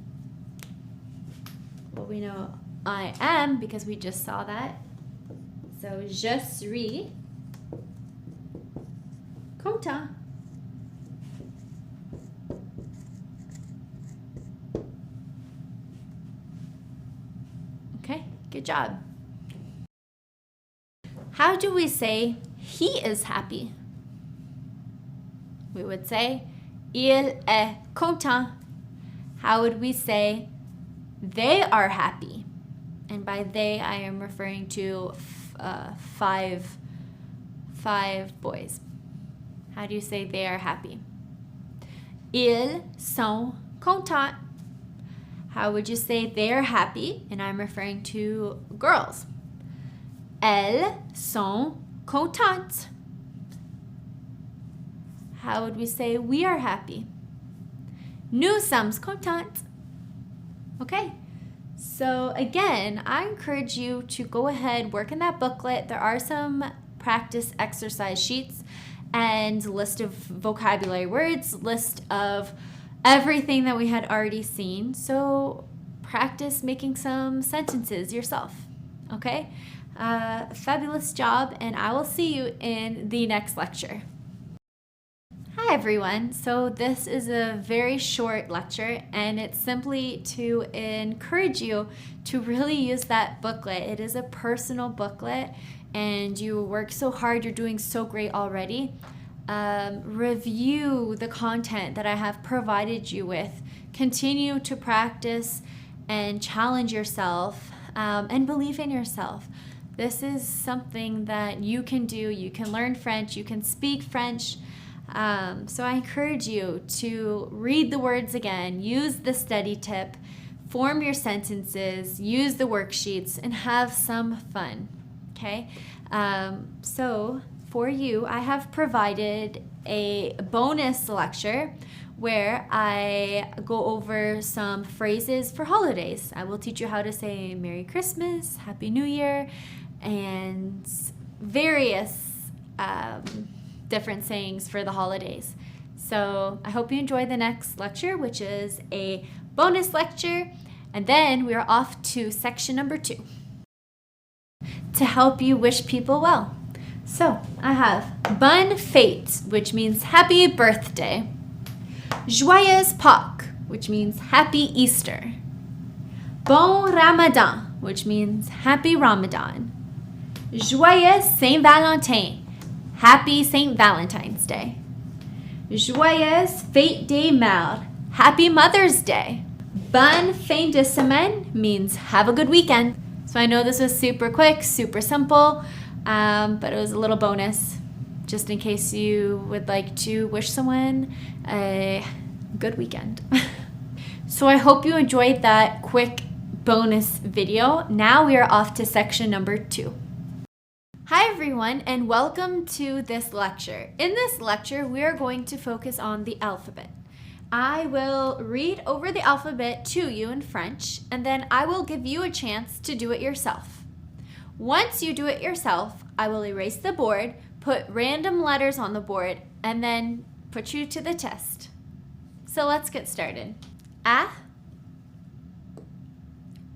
Well, we know I am because we just saw that. So je suis content. Okay, good job. How do we say he is happy? We would say il est content. How would we say they are happy? And by they, I am referring to five 5 boys. How do you say they are happy? Ils sont contents. How would you say they are happy? And I'm referring to girls. Elles sont contentes. How would we say we are happy? Nous sommes contents. Okay. So again, I encourage you to go ahead, work in that booklet. There are some practice exercise sheets and list of vocabulary words, list of everything that we had already seen. So practice making some sentences yourself. Okay? Fabulous job, and I will see you in the next lecture. Hi everyone. So this is a very short lecture, and it's simply to encourage you to really use that booklet. It is a personal booklet, and you work so hard. You're doing so great already. Review the content that I have provided you with. Continue to practice and challenge yourself, and believe in yourself. This is something that you can do. You can learn French. You can speak French. So I encourage you to read the words again, use the study tip, form your sentences, use the worksheets, and have some fun. Okay? So for you, I have provided a bonus lecture where I go over some phrases for holidays. I will teach you how to say Merry Christmas, Happy New Year, and various different sayings for the holidays. So I hope you enjoy the next lecture, which is a bonus lecture, and then we are off to section number 2 to help you wish people well. So I have Bonne Fête, which means happy birthday. Joyeuse Pâques, which means happy Easter. Bon Ramadan, which means happy Ramadan. Joyeux Saint Valentin, happy St. Valentine's Day. Joyeuse Fête des Mères, happy Mother's Day. Bonne fin de semaine means have a good weekend. So I know this was super quick, super simple, but it was a little bonus just in case you would like to wish someone a good weekend. So I hope you enjoyed that quick bonus video. Now we are off to section number 2. Hi everyone, and welcome to this lecture. In this lecture, we are going to focus on the alphabet. I will read over the alphabet to you in French, and then I will give you a chance to do it yourself. Once you do it yourself, I will erase the board, put random letters on the board, and then put you to the test. So let's get started. A,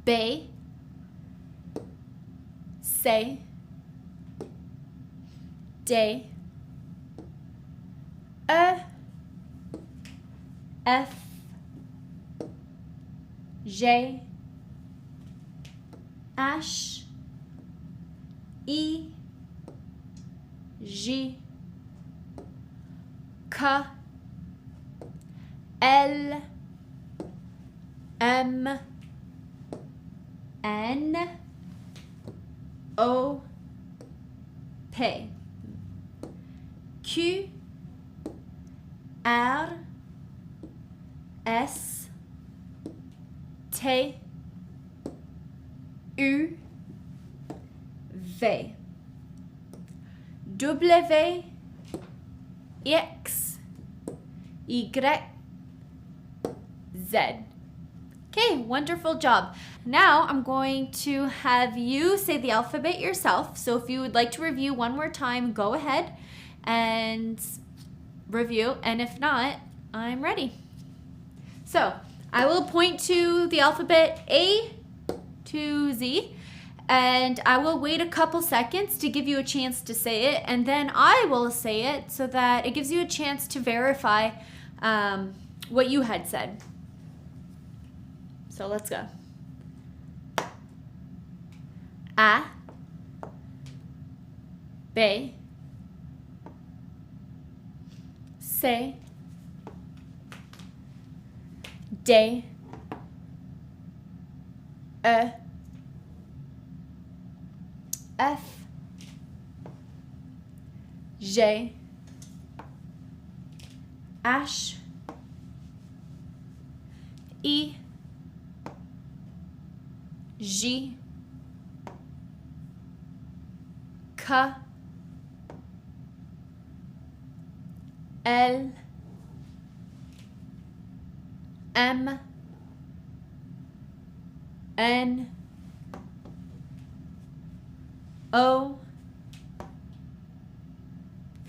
B, C, D, E, F, G, H, I, J, K, L, M, N, O, P, Q, R, S, T, U, V, W, X, Y, Z. Okay, wonderful job. Now I'm going to have you say the alphabet yourself. So if you would like to review one more time, go ahead and review. And if not, I'm ready. So I will point to the alphabet A to Z, and I will wait a couple seconds to give you a chance to say it, and then I will say it so that it gives you a chance to verify what you had said. So let's go. A, B, C, D, E, F, J'ai, H, I, J, K, L, M, N, O,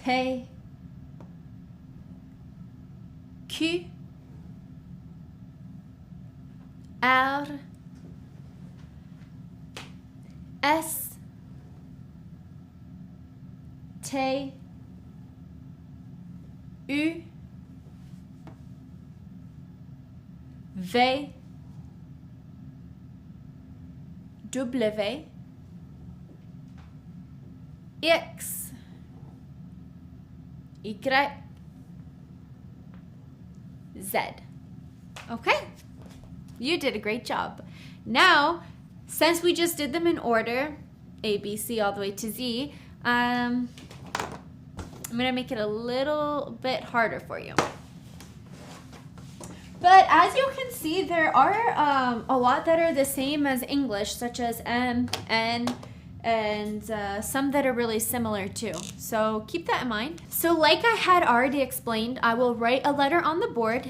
P, Q, R, S, T, U, V, W, X, Y, Z. Okay, you did a great job. Now, since we just did them in order, A, B, C, all the way to Z, I'm going to make it a little bit harder for you. But as you can see, there are a lot that are the same as English, such as M, N, and some that are really similar too. So keep that in mind. So like I had already explained, I will write a letter on the board,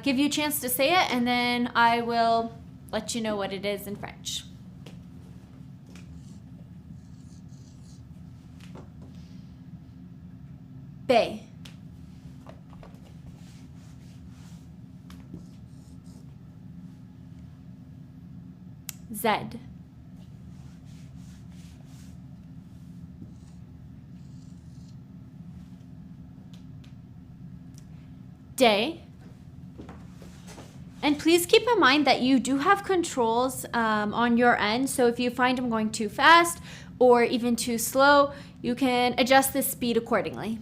give you a chance to say it, and then I will let you know what it is in French. B. Z. D. And please keep in mind that you do have controls on your end. So if you find I'm going too fast or even too slow, you can adjust the speed accordingly.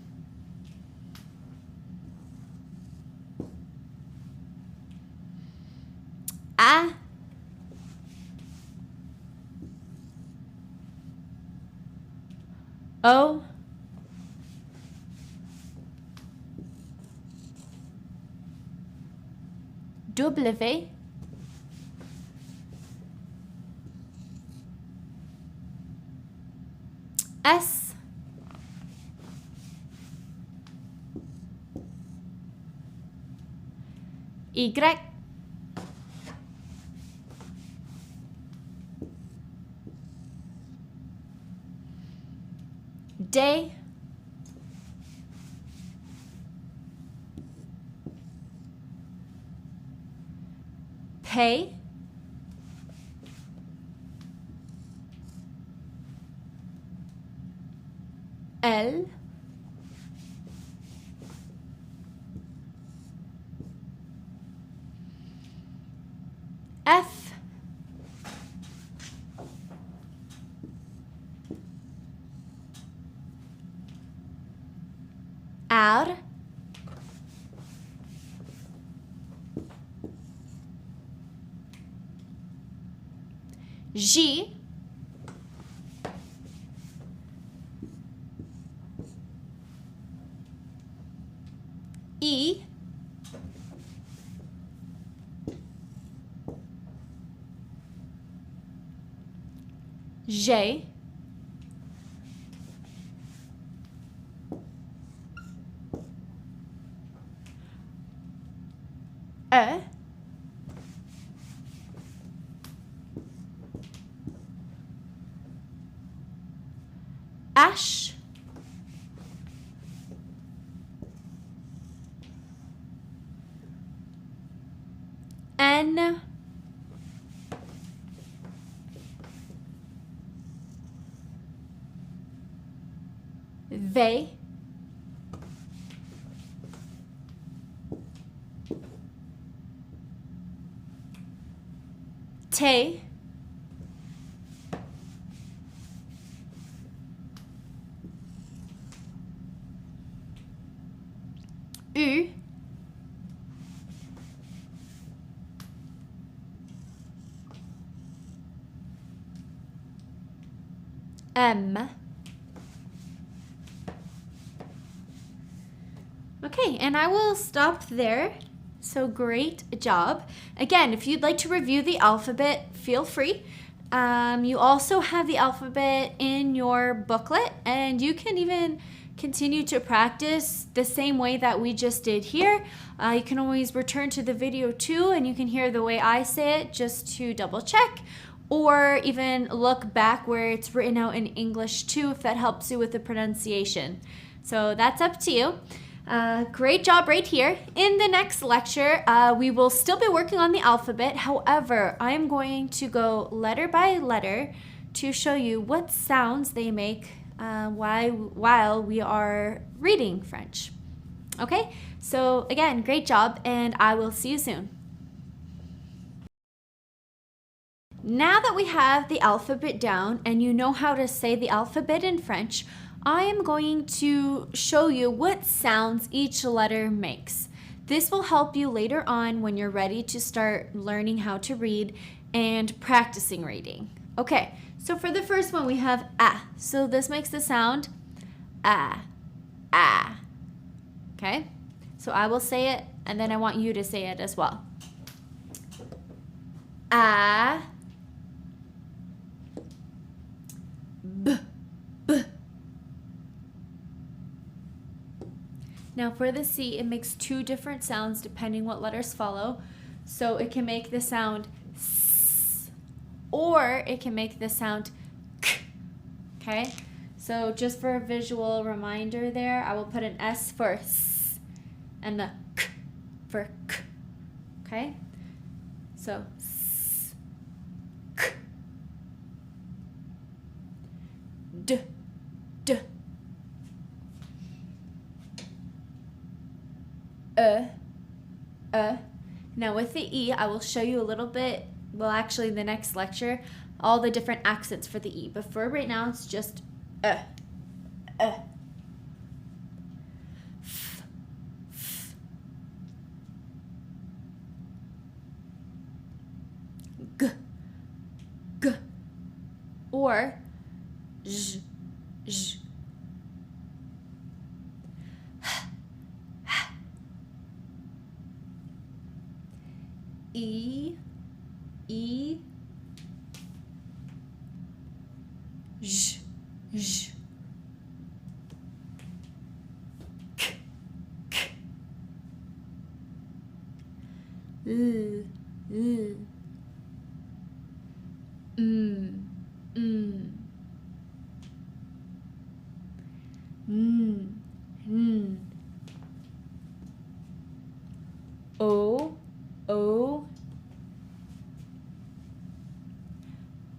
A. O. W. S. Y. D. P. L. F. R. J. I. J. E. H. N. V. T. U. M. Okay, and I will stop there. So great job. Again, if you'd like to review the alphabet, feel free. You also have the alphabet in your booklet, and you can even continue to practice the same way that we just did here. You can always return to the video too, and you can hear the way I say it just to double check, or even look back where it's written out in English too, if that helps you with the pronunciation. So that's up to you. Great job right here. In the next lecture, we will still be working on the alphabet. However, I am going to go letter by letter to show you what sounds they make while we are reading French. Okay, so again, great job, and I will see you soon. Now that we have the alphabet down and you know how to say the alphabet in French, I am going to show you what sounds each letter makes. This will help you later on when you're ready to start learning how to read and practicing reading. Okay, so for the first one we have ah. So this makes the sound ah, ah. Okay, so I will say it and then I want you to say it as well. Ah, b, b. Now for the C, it makes two different sounds depending what letters follow. So it can make the sound S, or it can make the sound K. Okay, so just for a visual reminder there, I will put an S for S and the K for K. Okay, so S, K, D, D. Now with the E, I will show you a little bit, well actually in the next lecture, all the different accents for the E. But for right now, it's just F, f, G, G, or J, J. E, E, J, J, K, K, L, L, M, M, N, N, O, O,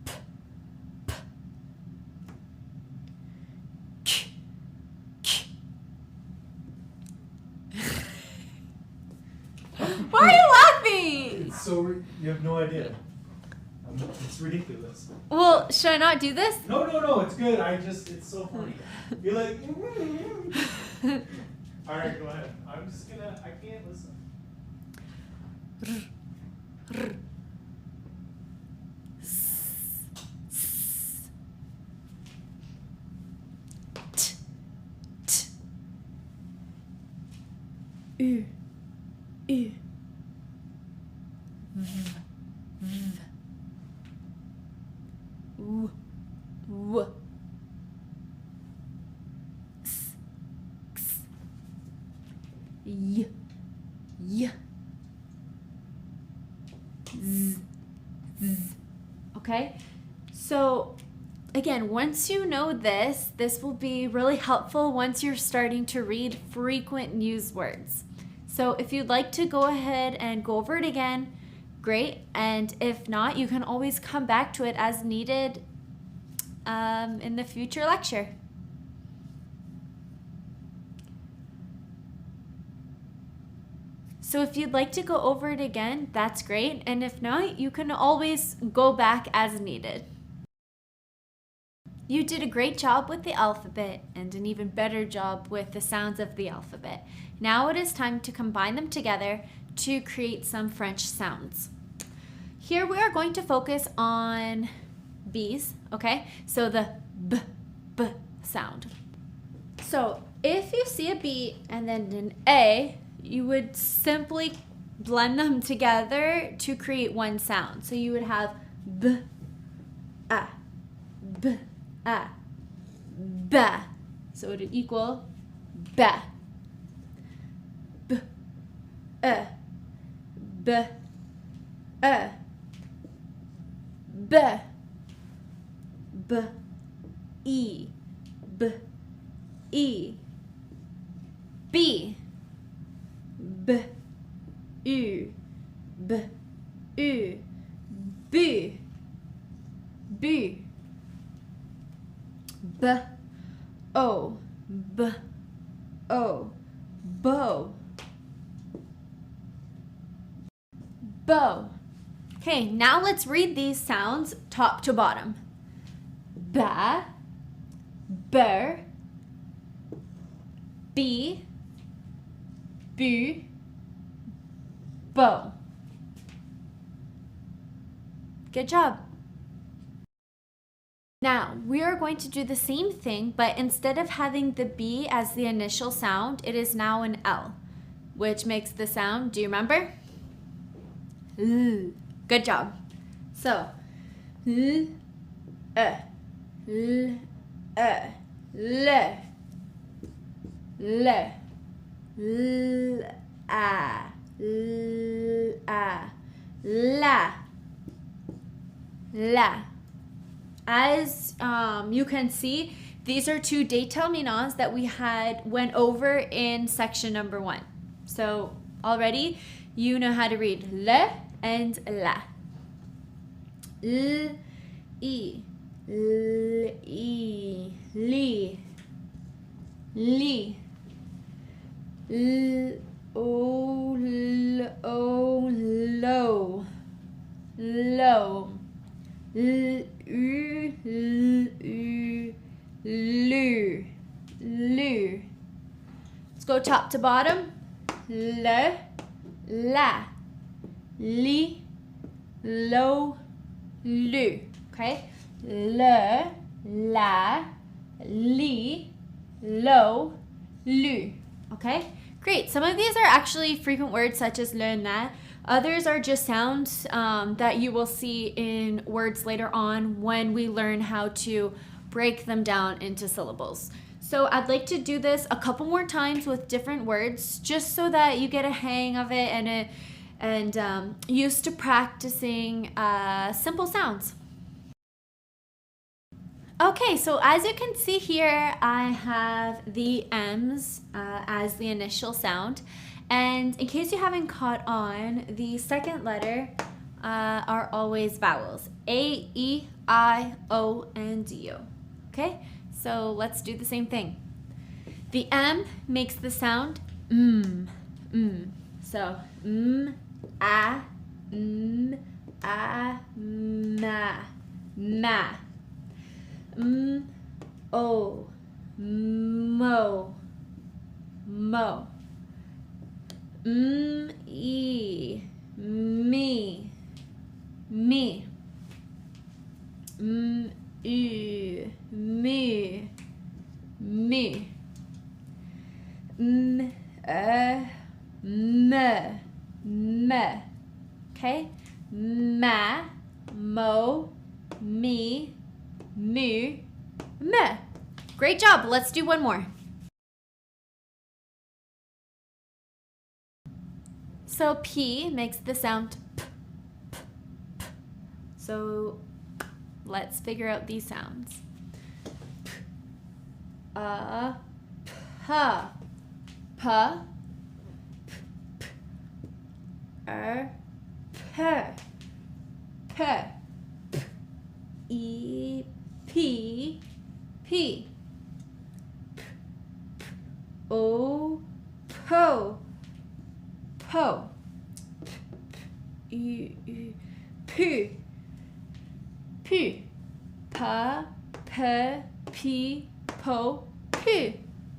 P, P, K, K. Why are you laughing? It's so you have no idea. It's ridiculous. Well, should I not do this? No, it's good. It's so funny. You're like, all right, go ahead. I can't listen. R, R, S, S, T, T, U, U, V, V, W, W, X, X, Y, Y, Z, Z. Okay, so again, once you know this will be really helpful once you're starting to read frequent used words. So if you'd like to go ahead and go over it again, great. And if not, you can always come back to it as needed in the future lecture. So if you'd like to go over it again, that's great. And if not, you can always go back as needed. You did a great job with the alphabet and an even better job with the sounds of the alphabet. Now it is time to combine them together to create some French sounds. Here we are going to focus on B's, okay? So the B, B sound. So if you see a B and then an A, you would simply blend them together to create one sound. So you would have B, A, B, A, ba. So it would equal ba. B, B, B, B, E, B, E, B, B, U, B, U, B, B, B, O, B, O, bow, bow. Okay, now let's read these sounds top to bottom. Ba, ber, bee, boo, bow. Good job. Now, we are going to do the same thing, but instead of having the B as the initial sound, it is now an L, which makes the sound, do you remember? L. Good job. So, L, L, L, L, L, L, A, L, A, La, La. As you can see, these are two déterminants that we went over in section number 1. So already you know how to read le and la. L, E, L, E, li, li. L, O, L, O, low, low. L, U, L, U, lu, lu. Let's go top to bottom. Le, la, li, lo, lu. Okay? Le, la, li, lo, lu. Okay? Great. Some of these are actually frequent words such as le, na. Others are just sounds that you will see in words later on when we learn how to break them down into syllables. So I'd like to do this a couple more times with different words just so that you get a hang of it and used to practicing simple sounds. Okay, so as you can see here, I have the M's as the initial sound. And in case you haven't caught on, the second letter are always vowels. A, E, I, O, and U. Okay, so let's do the same thing. The M makes the sound mm. So a, ma. O, mo. E, me. U, me. Me. Okay? Ma, mo, me, mu, me. Great job. Let's do one more. So P makes the sound p, p, p. So let's figure out these sounds. P, p, p, e, p, p, o, po, po, pu, pa, p, po, pu.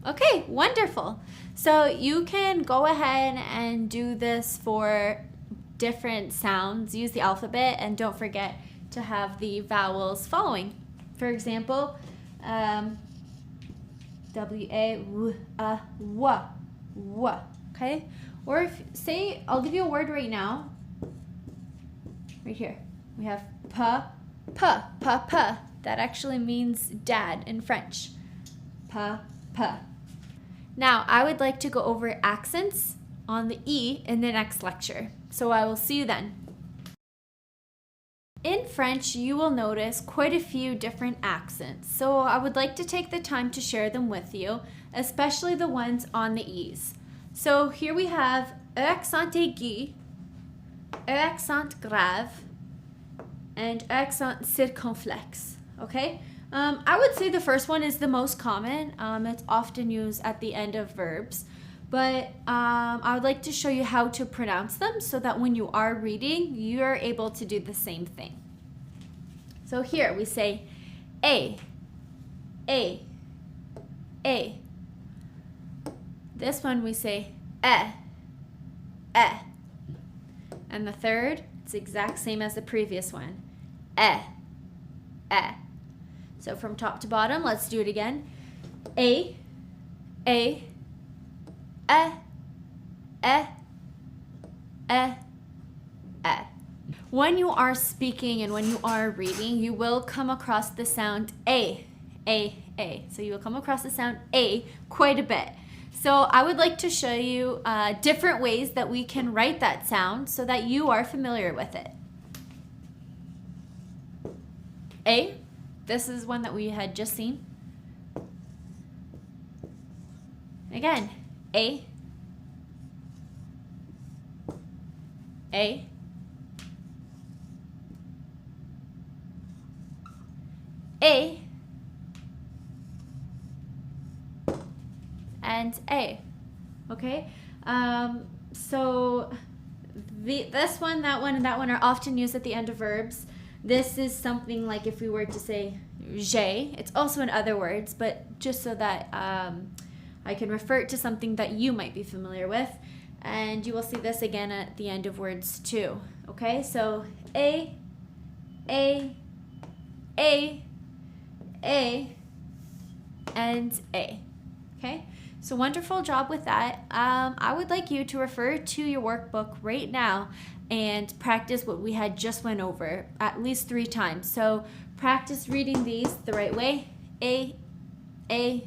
Okay, wonderful. So you can go ahead and do this for different sounds. Use the alphabet and don't forget to have the vowels following. For example, W-A-W-A-W, okay? Or if, say, I'll give you a word right now. Right here. We have pa. That actually means dad in French. Pa. Now, I would like to go over accents on the E in the next lecture. So I will see you then. In French, you will notice quite a few different accents. So I would like to take the time to share them with you, especially the ones on the E's. So here we have accent aigu, accent grave, and accent circonflexe, okay? I would say the first one is the most common. It's often used at the end of verbs, but I would like to show you how to pronounce them so that when you are reading, you're able to do the same thing. So here we say a. This one we say eh. And the third, it's the exact same as the previous one. Eh. So from top to bottom, let's do it again. A. When you are speaking and when you are reading, you will come across the sound A. So you will come across the sound A quite a bit. So I would like to show you different ways that we can write that sound so that you are familiar with it. A, this is one that we had just seen. Again, A. And A. Okay? So this one, that one, and that one are often used at the end of verbs. This is something like if we were to say j'ai. It's also in other words, but just so that I can refer it to something that you might be familiar with. And you will see this again at the end of words too. Okay? So A, and A. Okay? So wonderful job with that. I would like you to refer to your workbook right now and practice what we had just went over at least 3 times. So practice reading these the right way. A, and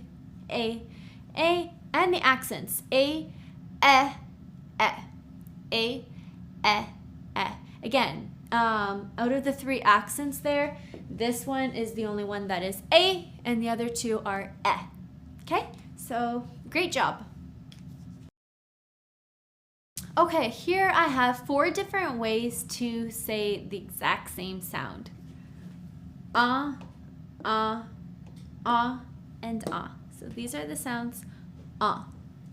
the accents. A, Again, out of the 3 accents there, this one is the only one that is A, and the other 2 are eh. Okay? So, great job. Okay, here I have 4 different ways to say the exact same sound. And So these are the sounds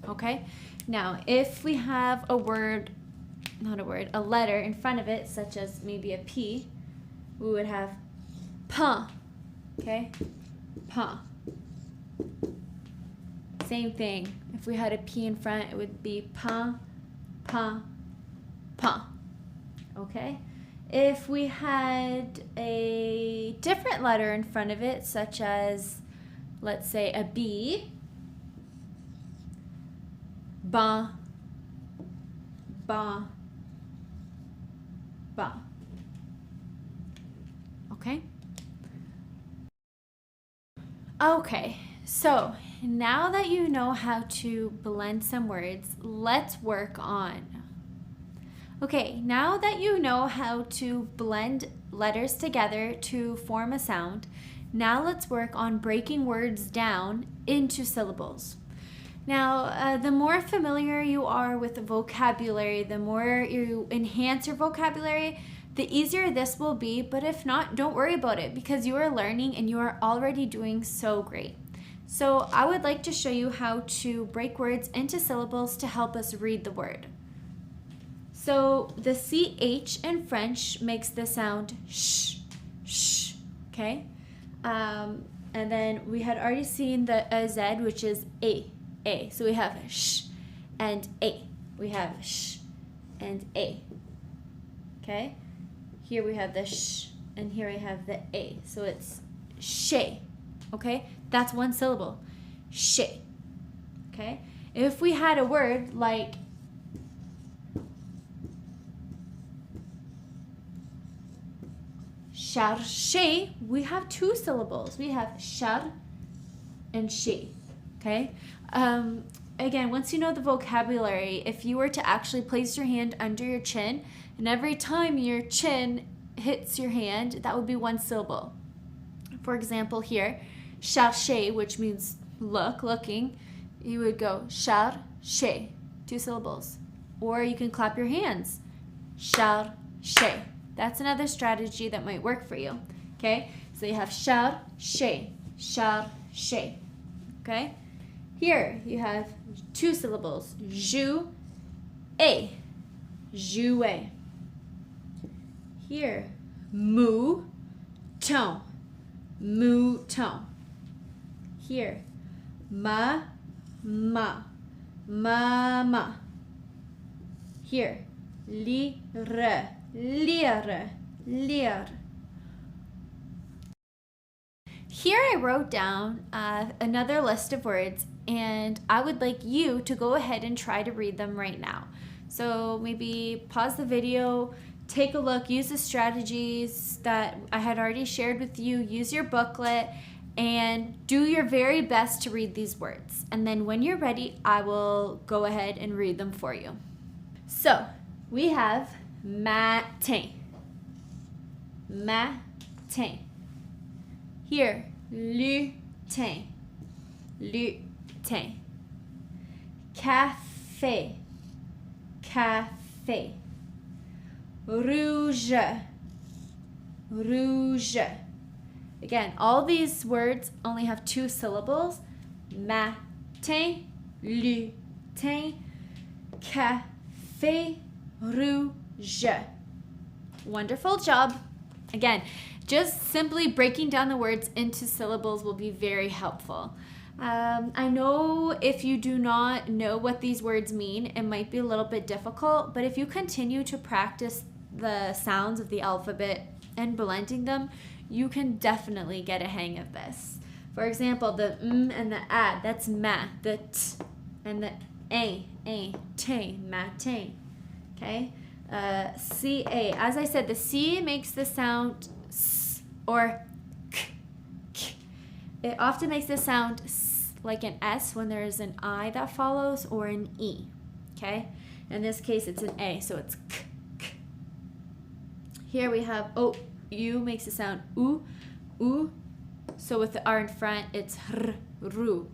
okay? Now, if we have a word, a letter in front of it, such as maybe a P, we would have pa, okay? Pa. Same thing. If we had a P in front, it would be pa. Okay? If we had a different letter in front of it, such as, let's say, a B, ba. Okay? Okay, so now that you know how to blend some words, let's work on. Okay, now that you know how to blend letters together to form a sound, now let's work on breaking words down into syllables. Now, the more familiar you are with the vocabulary, the more you enhance your vocabulary, the easier this will be. But if not, don't worry about it because you are learning and you are already doing so great. So I would like to show you how to break words into syllables to help us read the word. So the CH in French makes the sound sh, okay? And then we had already seen the Z, which is A. So we have sh and A. We have sh and A. Okay? Here we have the sh and here we have the A. So it's she. Okay? That's one syllable. chercher. Okay? If we had a word like chercher, we have two syllables. We have char and she. Okay? Again, once you know the vocabulary, if you were to actually place your hand under your chin, and every time your chin hits your hand, that would be one syllable. For example, here, chercher, which means looking, you would go chercher, two syllables. Or you can clap your hands, chercher. That's another strategy that might work for you. Okay, so you have chercher, chercher. Okay, here you have two syllables, jouer, jouer. Here, mouton, mouton. Here, mama. Here, lire, lire. Here I wrote down another list of words, and I would like you to go ahead and try to read them right now. So maybe pause the video, take a look, use the strategies that I had already shared with you, use your booklet, and do your very best to read these words. And then when you're ready, I will go ahead and read them for you. So we have matin, matin. Here, lutin, lutin. Café, café. Rouge, rouge. Again, all these words only have two syllables. Matin, lutin, café, rouge. Wonderful job. Again, just simply breaking down the words into syllables will be very helpful. I know if you do not know what these words mean, it might be a little bit difficult, but if you continue to practice the sounds of the alphabet and blending them, you can definitely get a hang of this. For example, the and the a, that's ma, the t, and the a, te, matin. Okay? C-A. As I said, the C makes the sound s or k, k. It often makes the sound s like an S when there is an I that follows or an E. Okay? In this case, it's an A, so it's k, k. Here we have U makes the sound oo. So with the R in front, it's r, ru,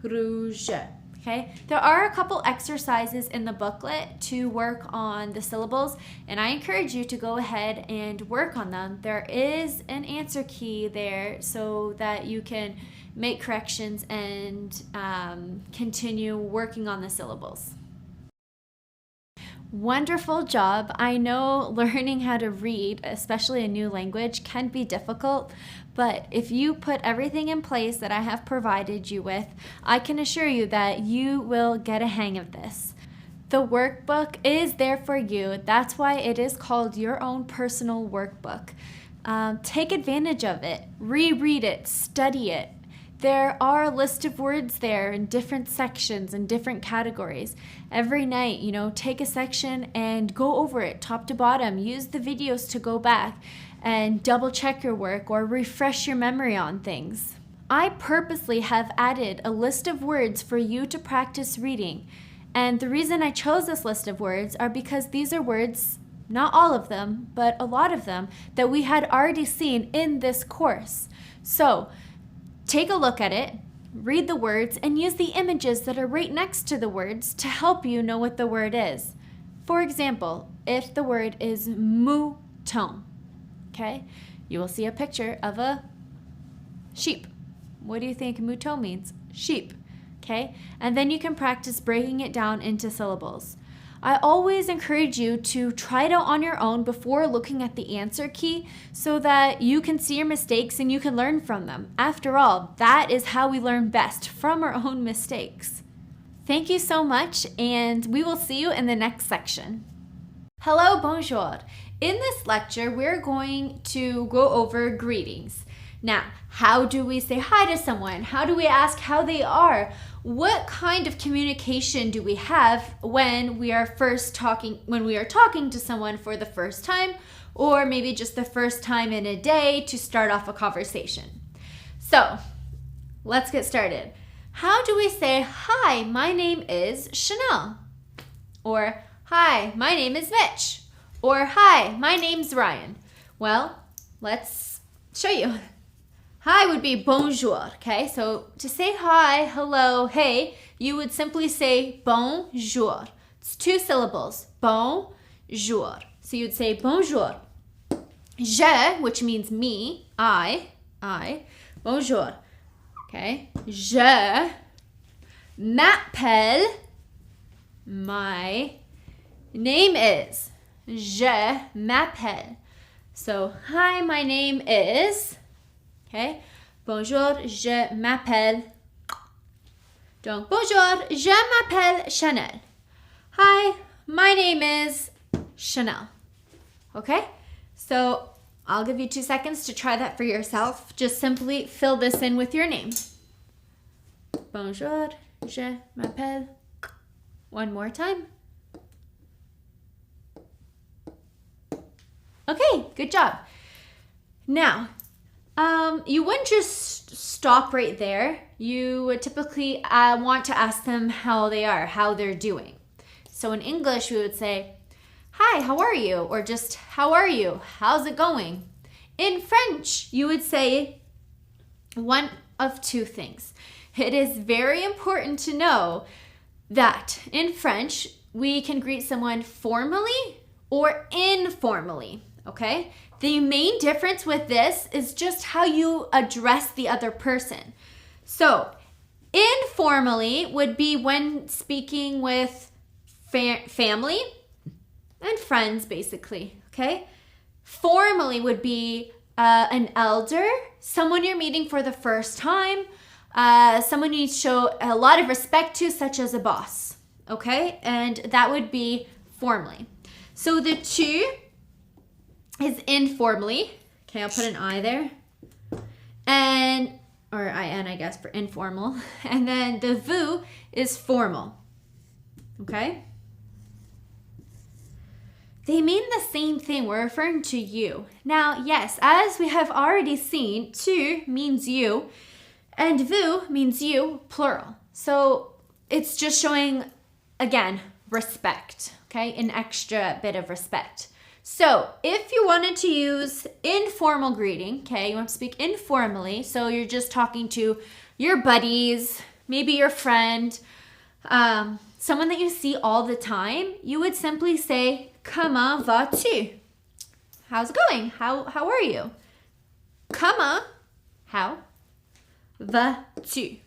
rouge. Okay, there are a couple exercises in the booklet to work on the syllables, and I encourage you to go ahead and work on them. There is an answer key there so that you can make corrections and continue working on the syllables. Wonderful job. I know learning how to read, especially a new language, can be difficult, but if you put everything in place that I have provided you with, I can assure you that you will get a hang of this. The workbook is there for you. That's why it is called your own personal workbook. Take advantage of it. Reread it. Study it. There are a list of words there in different sections and different categories. Every night, take a section and go over it top to bottom. Use the videos to go back and double check your work or refresh your memory on things. I purposely have added a list of words for you to practice reading. And the reason I chose this list of words are because these are words, not all of them, but a lot of them, that we had already seen in this course. So, take a look at it, read the words, and use the images that are right next to the words to help you know what the word is. For example, if the word is mouton, okay, you will see a picture of a sheep. What do you think mouton means? Sheep, okay? And then you can practice breaking it down into syllables. I always encourage you to try it out on your own before looking at the answer key so that you can see your mistakes and you can learn from them. After all, that is how we learn best, from our own mistakes. Thank you so much, and we will see you in the next section. Hello, bonjour. In this lecture, we're going to go over greetings. Now, how do we say hi to someone? How do we ask how they are? What kind of communication do we have when we are talking to someone for the first time, or maybe just the first time in a day to start off a conversation? So, let's get started. How do we say, hi, my name is Chanel? Or, hi, my name is Mitch. Or, hi, my name's Ryan. Well, let's show you. Hi would be bonjour, okay? So to say hi, hello, hey, you would simply say bonjour. It's 2 syllables, bonjour. So you'd say bonjour. Je, which means me, I, bonjour. Okay? Je m'appelle, my name is. Je m'appelle. So, hi, my name is, okay? Bonjour, je m'appelle. Donc, bonjour, je m'appelle Chanel. Hi, my name is Chanel. Okay? So, I'll give you 2 seconds to try that for yourself. Just simply fill this in with your name. Bonjour, je m'appelle. One more time. Okay, good job. Now, you wouldn't just stop right there. You would typically want to ask them how they are, how they're doing. So in English, we would say, hi, how are you? Or just, how are you? How's it going? In French, you would say one of 2 things. It is very important to know that in French, we can greet someone formally or informally, okay? The main difference with this is just how you address the other person. So, informally would be when speaking with family and friends, basically, okay? Formally would be an elder, someone you're meeting for the first time, someone you show a lot of respect to, such as a boss, okay? And that would be formally. So the 2 is informally. Okay, I'll put an I there. Or IN, I guess, for informal. And then the vous is formal. Okay? They mean the same thing. We're referring to you. Now, yes, as we have already seen, tu means you, and vous means you, plural. So it's just showing, again, respect, okay? An extra bit of respect. So if you wanted to use informal greeting, okay, you want to speak informally, so you're just talking to your buddies, maybe your friend, someone that you see all the time, you would simply say, comment vas-tu? How's it going? How are you? Comment, how, vas-tu?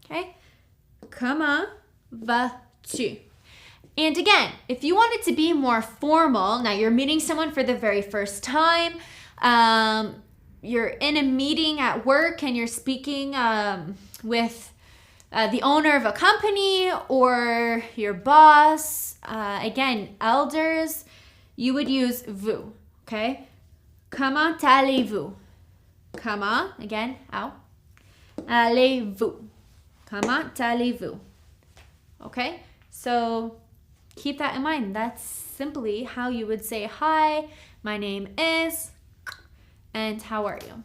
Okay? Comment vas-tu? And again, if you want it to be more formal, now you're meeting someone for the very first time, you're in a meeting at work and you're speaking with the owner of a company or your boss, again, elders, you would use vous, okay? Comment allez-vous? Comment, again, how? Allez-vous? Comment allez-vous? Okay, so keep that in mind. That's simply how you would say, hi, my name is, and how are you?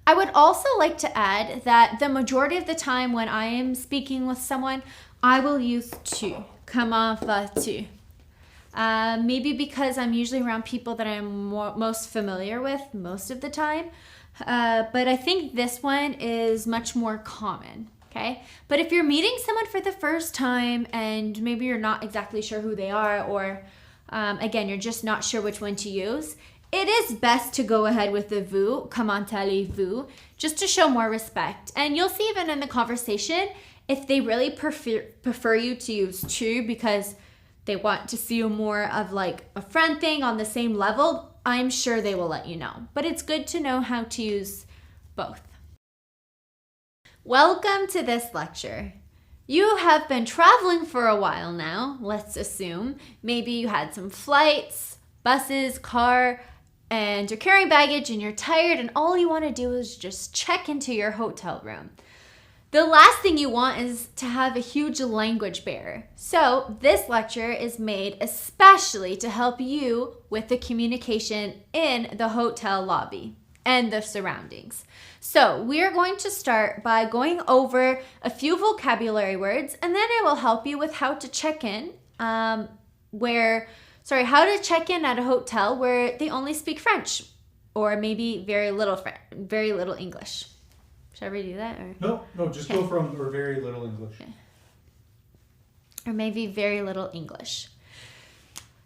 I would also like to add that the majority of the time when I am speaking with someone, I will use tu. Comment vas-tu? Maybe because I'm usually around people that I'm most familiar with most of the time. But I think this one is much more common. Okay? But if you're meeting someone for the first time and maybe you're not exactly sure who they are, or again, you're just not sure which one to use, it is best to go ahead with the vous, comment allez-vous, just to show more respect. And you'll see even in the conversation, if they really prefer you to use tu because they want to see you more of like a friend thing on the same level, I'm sure they will let you know. But it's good to know how to use both. Welcome to this lecture. You have been traveling for a while now, let's assume. Maybe you had some flights, buses, car, and you're carrying baggage and you're tired and all you want to do is just check into your hotel room. The last thing you want is to have a huge language barrier. So this lecture is made especially to help you with the communication in the hotel lobby and the surroundings. So we're going to start by going over a few vocabulary words, and then I will help you with how to check in how to check in at a hotel where they only speak French or maybe very little English. Should I redo that? Or? No, just go from or very little English. Okay. Or maybe very little English.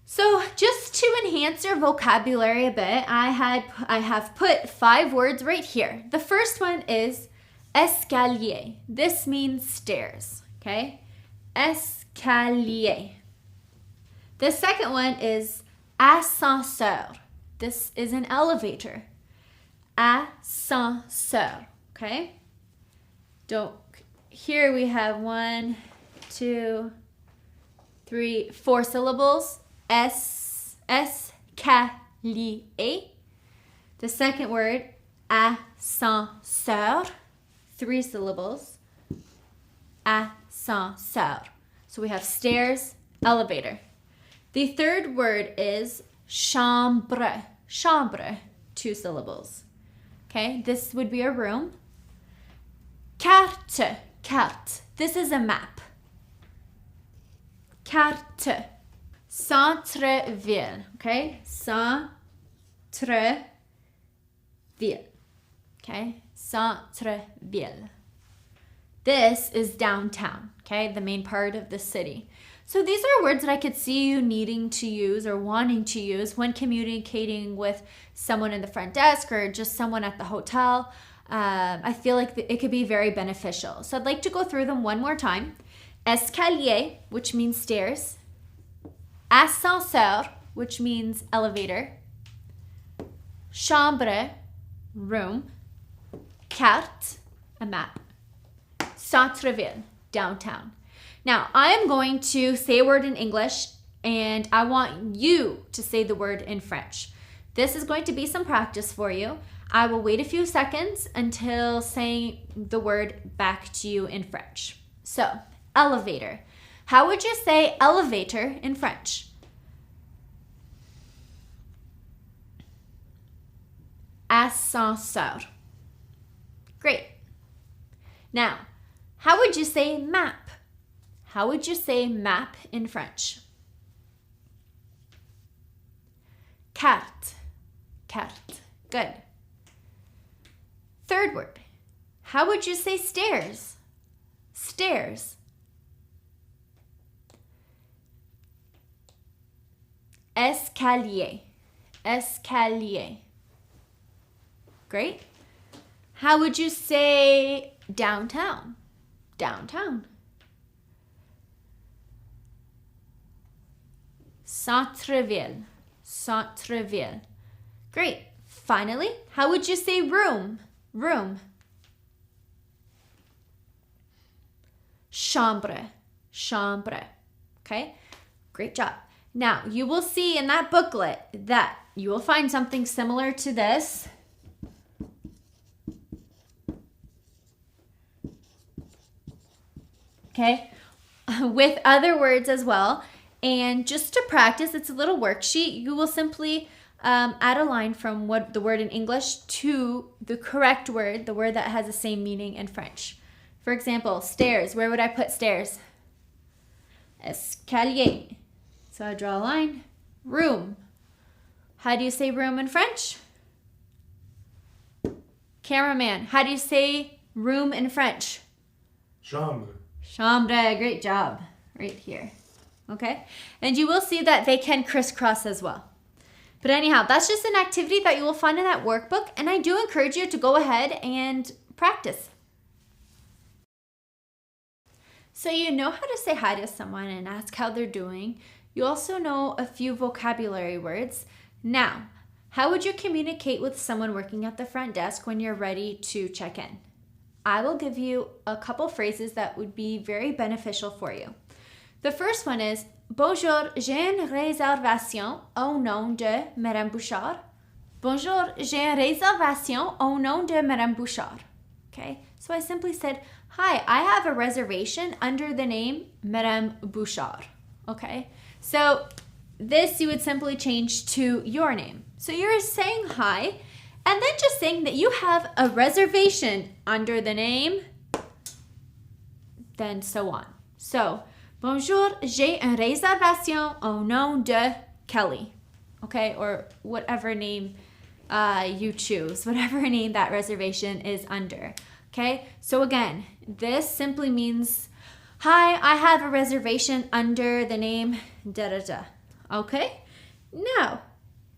So just to enhance your vocabulary a bit, I have put 5 words right here. The first one is escalier. This means stairs, okay? Escalier. The second one is ascenseur. This is an elevator. Ascenseur. Okay. Here we have 1, 2, 3, 4 syllables. Escalier. The second word, ascenseur. 3 syllables. Ascenseur. So we have stairs, elevator. The third word is chambre. Chambre. 2 syllables. Okay, this would be a room. Carte. Carte. This is a map. Carte. Centre-ville. Okay? Centre-ville. Okay? Centre-ville. This is downtown. Okay? The main part of the city. So these are words that I could see you needing to use or wanting to use when communicating with someone in the front desk or just someone at the hotel. I feel like it could be very beneficial. So I'd like to go through them one more time. Escalier, which means stairs. Ascenseur, which means elevator. Chambre, room. Carte, a map. Centre-ville, downtown. Now, I am going to say a word in English, and I want you to say the word in French. This is going to be some practice for you. I will wait a few seconds until saying the word back to you in French. So, elevator. How would you say elevator in French? Ascenseur. Great. Now, how would you say map? How would you say map in French? Carte. Carte. Good. Third word. How would you say stairs? Stairs. Escalier. Escalier. Great. How would you say downtown? Downtown. Centre-ville. Centre-ville. Great. Finally, how would you say room? Room. Chambre. Chambre. Okay? Great job. Now, you will see in that booklet that you will find something similar to this. Okay? With other words as well. And just to practice, it's a little worksheet. You will simply add a line from the word in English to the correct word, the word that has the same meaning in French. For example, stairs. Where would I put stairs? Escalier. So I draw a line. Room. How do you say room in French? Cameraman, how do you say room in French? Chambre. Chambre. Great job. Right here. Okay? And you will see that they can crisscross as well. But anyhow, that's just an activity that you will find in that workbook, and I do encourage you to go ahead and practice. So you know how to say hi to someone and ask how they're doing. You also know a few vocabulary words. Now, how would you communicate with someone working at the front desk when you're ready to check in? I will give you a couple phrases that would be very beneficial for you. The first one is, Bonjour, j'ai une réservation au nom de Madame Bouchard. Bonjour, j'ai une réservation au nom de Madame Bouchard. Okay, so I simply said, hi, I have a reservation under the name Madame Bouchard. Okay, so this you would simply change to your name. So you're saying hi, and then just saying that you have a reservation under the name, then so on. So, bonjour, j'ai une réservation au nom de Kelly. Okay, or whatever name you choose, whatever name that reservation is under. Okay, so again, this simply means, hi, I have a reservation under the name da-da-da. Okay, now,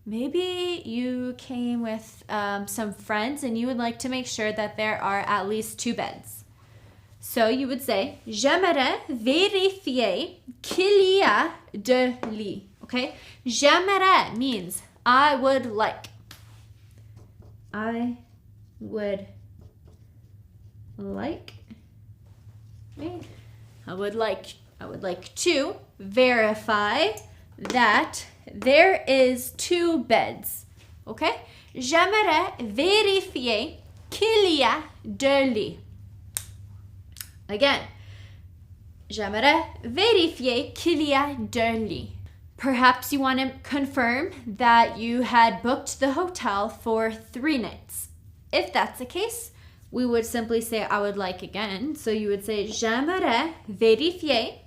maybe you came with some friends and you would like to make sure that there are at least 2 beds. So you would say, j'aimerais vérifier qu'il y a 2 lits. Okay, j'aimerais means I would like. I would like. I would like to verify that there is 2 beds. Okay? J'aimerais vérifier qu'il y a 2 lits. Again, j'aimerais vérifier qu'il y a 2 lits. Perhaps you want to confirm that you had booked the hotel for 3 nights. If that's the case, we would simply say I would like again. So you would say j'aimerais vérifier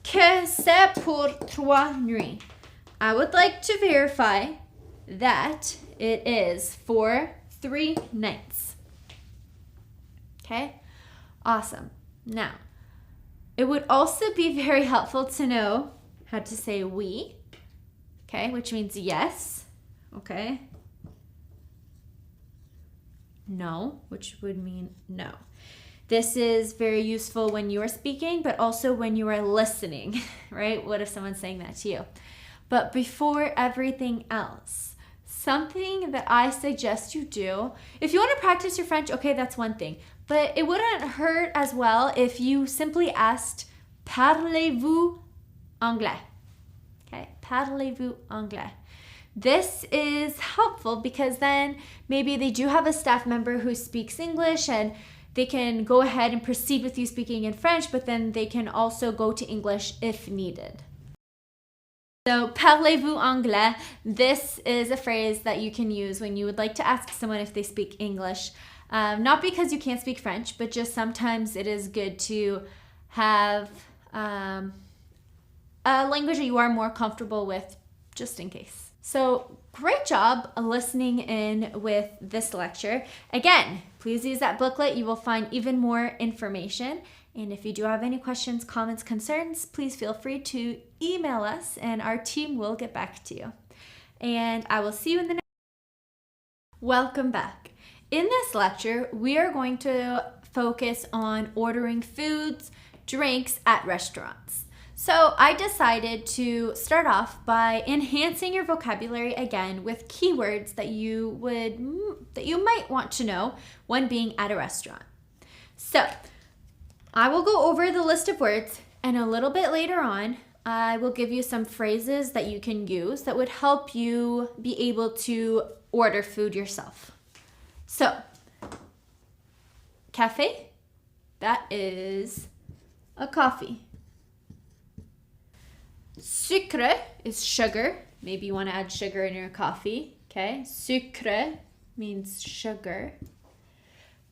que c'est pour 3 nuits. I would like to verify that it is for 3 nights. Okay? Awesome. Now, it would also be very helpful to know how to say oui, okay, which means yes, okay. No, which would mean no. This is very useful when you are speaking, but also when you are listening, right? What if someone's saying that to you? But before everything else, something that I suggest you do, if you want to practice your French, okay, that's one thing. But it wouldn't hurt as well if you simply asked, parlez-vous anglais? Okay, parlez-vous anglais? This is helpful because then maybe they do have a staff member who speaks English and they can go ahead and proceed with you speaking in French, but then they can also go to English if needed. So, parlez-vous anglais? This is a phrase that you can use when you would like to ask someone if they speak English. Not because you can't speak French, but just sometimes it is good to have a language that you are more comfortable with, just in case. So, great job listening in with this lecture. Again, please use that booklet. You will find even more information. And if you do have any questions, comments, concerns, please feel free to email us and our team will get back to you. And I will see you in the next. Welcome back. In this lecture, we are going to focus on ordering foods, drinks at restaurants. So I decided to start off by enhancing your vocabulary again with keywords that you might want to know when being at a restaurant. So I will go over the list of words, and a little bit later on, I will give you some phrases that you can use that would help you be able to order food yourself. So, café, that is a coffee. Sucre is sugar. Maybe you want to add sugar in your coffee. Okay, sucre means sugar.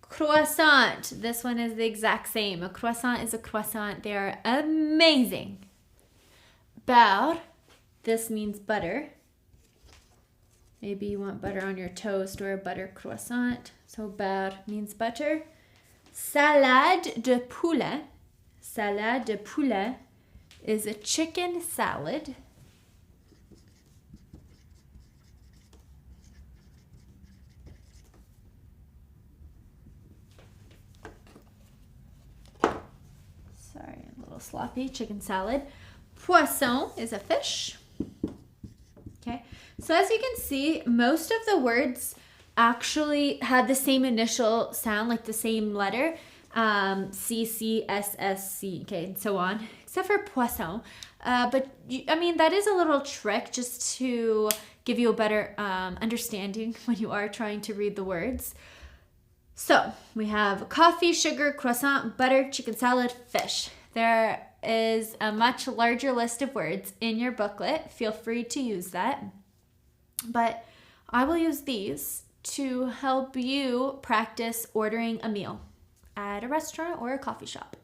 Croissant, this one is the exact same. A croissant is a croissant. They are amazing. Beurre, this means butter. Maybe you want butter on your toast or a butter croissant. So beurre means butter. Salade de poulet. Salade de poulet is a chicken salad. Sorry, a little sloppy. Chicken salad. Poisson is a fish. Okay, so as you can see, most of the words actually have the same initial sound, like the same letter. C, C, S, S, C, okay, and so on, except for poisson. But that is a little trick just to give you a better understanding when you are trying to read the words. So we have coffee, sugar, croissant, butter, chicken salad, fish. There is a much larger list of words in your booklet. Feel free to use that. But I will use these to help you practice ordering a meal at a restaurant or a coffee shop.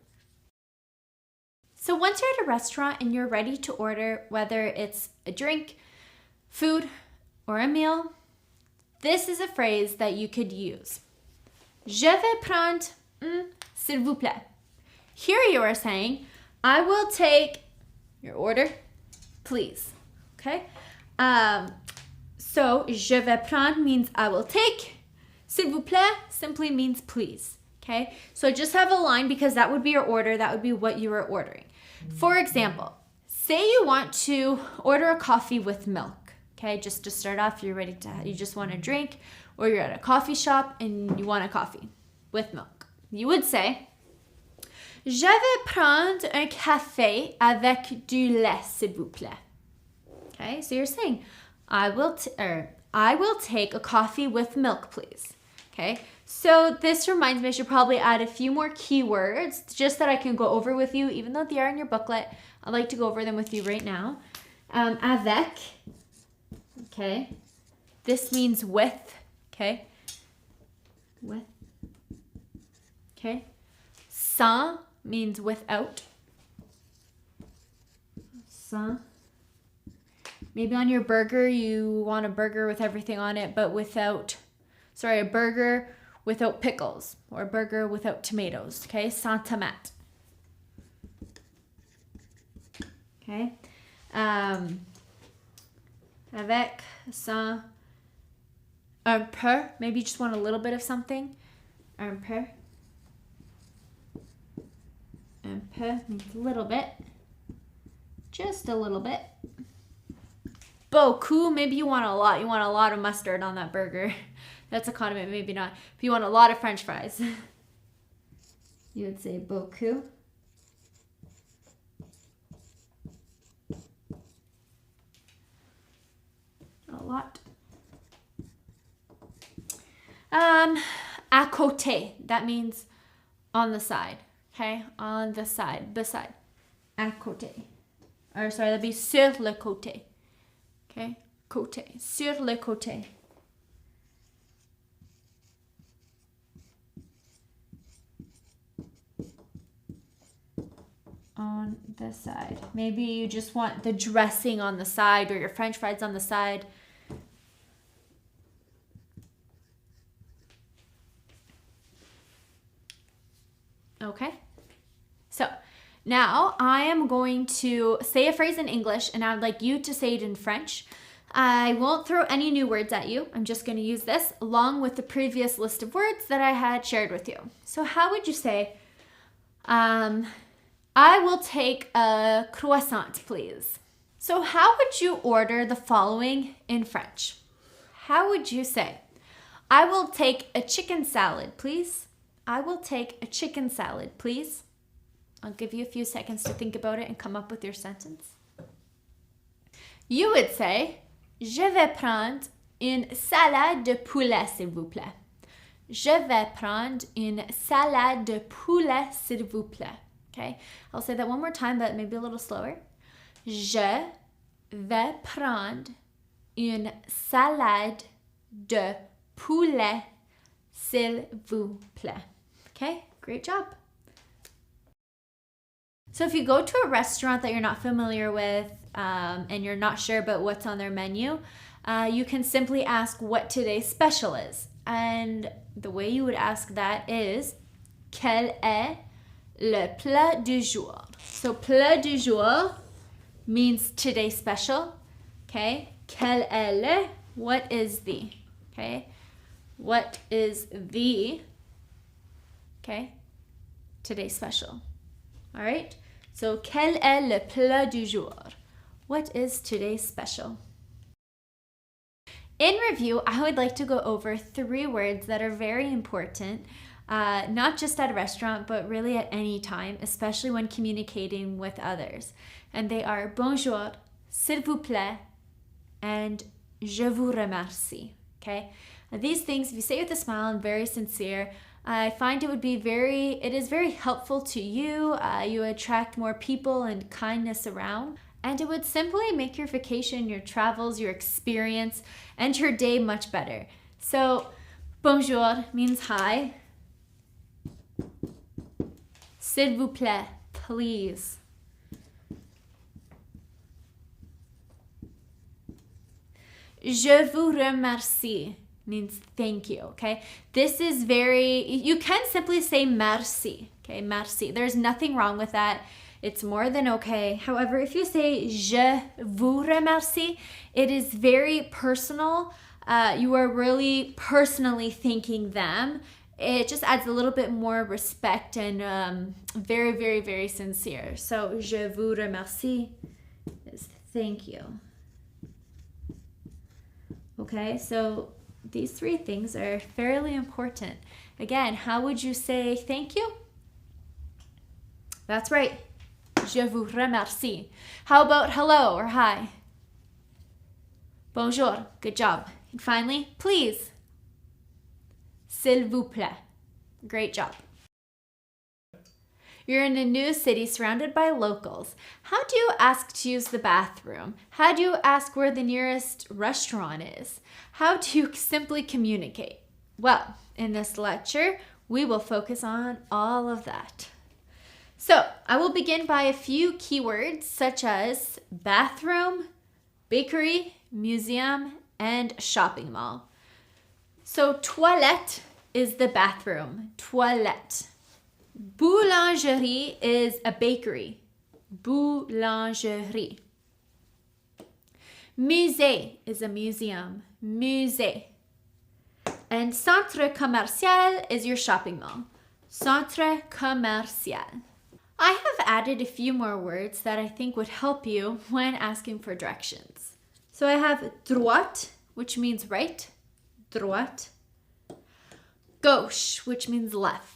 So once you're at a restaurant and you're ready to order, whether it's a drink, food, or a meal, this is a phrase that you could use. Je vais prendre s'il vous plaît. Here you are saying, I will take your order, please. Okay? So, je vais prendre means I will take. S'il vous plaît simply means please. Okay? So just have a line because that would be your order. That would be what you are ordering. For example, say you want to order a coffee with milk. Okay? Just to start off, you just want a drink, or you're at a coffee shop and you want a coffee with milk. You would say, je vais prendre un café avec du lait, s'il vous plaît. Okay, so you're saying, I will take a coffee with milk, please. Okay, so this reminds me I should probably add a few more keywords just that I can go over with you, even though they are in your booklet. I'd like to go over them with you right now. Avec, okay, this means with, okay, with, okay. Sans means without. Sans. Maybe on your burger, you want a burger with everything on it, but a burger without pickles, or a burger without tomatoes, okay? Sans tomate. Okay? Avec, sans, un peu, maybe you just want a little bit of something. Un peu. Un peu means a little bit. Just a little bit. Beaucoup, maybe you want a lot. You want a lot of mustard on that burger. That's a condiment, maybe not. If you want a lot of French fries, you would say beaucoup. A lot. À côté, that means on the side. Okay, on the side, beside. À côté. Or sorry, that'd be sur le côté. Okay, côté, sur le côté. On the side. Maybe you just want the dressing on the side, or your French fries on the side. Okay, so now I am going to say a phrase in English and I'd like you to say it in French. I won't throw any new words at you. I'm just going to use this along with the previous list of words that I had shared with you. So how would you say, I will take a croissant, please? So how would you order the following in French? How would you say, I will take a chicken salad, please? I will take a chicken salad, please. I'll give you a few seconds to think about it and come up with your sentence. You would say, je vais prendre une salade de poulet, s'il vous plaît. Je vais prendre une salade de poulet, s'il vous plaît. Okay, I'll say that one more time, but maybe a little slower. Je vais prendre une salade de poulet, s'il vous plaît. Okay, great job. So if you go to a restaurant that you're not familiar with and you're not sure about what's on their menu, you can simply ask what today's special is. And the way you would ask that is, quel est le plat du jour? So plat du jour means today's special. Okay, quel est le? What is the? Okay, what is the? Okay, today's special. All right, so quel est le plat du jour? What is today's special? In review, I would like to go over 3 words that are very important, not just at a restaurant, but really at any time, especially when communicating with others. And they are bonjour, s'il vous plaît, and Je vous remercie. Okay? These things, if you say it with a smile and very sincere, I find it is very helpful to you. You attract more people and kindness around. And it would simply make your vacation, your travels, your experience, and your day much better. So, bonjour means hi. S'il vous plaît, please. Je vous remercie means thank you, okay? This is you can simply say merci, okay? Merci. There's nothing wrong with that. It's more than okay. However, if you say je vous remercie, it is very personal. You are really personally thanking them. It just adds a little bit more respect and very, very, very sincere. So, je vous remercie is thank you. Okay, so these three things are fairly important. Again, how would you say thank you? That's right. Je vous remercie. How about hello or hi? Bonjour. Good job. And finally, please. S'il vous plaît. Great job. You're in a new city surrounded by locals. How do you ask to use the bathroom? How do you ask where the nearest restaurant is? How do you simply communicate? Well, in this lecture, we will focus on all of that. So, I will begin by a few keywords such as bathroom, bakery, museum, and shopping mall. So, toilette is the bathroom. Toilette. Boulangerie is a bakery. Boulangerie. Musée is a museum. Musée. And centre commercial is your shopping mall. Centre commercial. I have added a few more words that I think would help you when asking for directions. So I have droite, which means right. Droite. Gauche, which means left.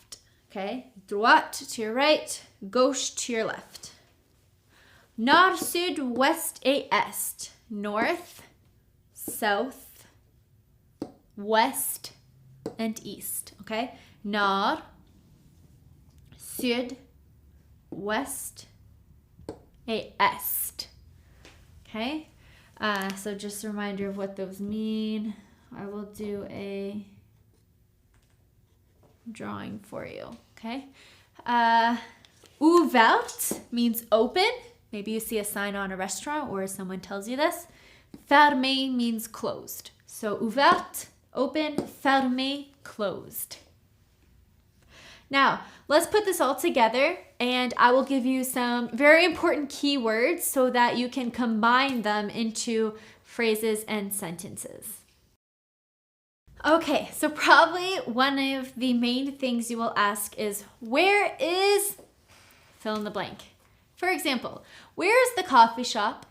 Okay, droite to your right, gauche to your left. Nord, sud, ouest et est. North, south, west, and east. Okay, nord, sud, west, et est. Okay, so just a reminder of what those mean. I will do a drawing for you, okay? Ouvert means open. Maybe you see a sign on a restaurant or someone tells you this. Fermé means closed. So ouvert, open, fermé, closed. Now, let's put this all together and I will give you some very important keywords so that you can combine them into phrases and sentences. Okay, so probably one of the main things you will ask is, where is fill in the blank? For example, where is the coffee shop?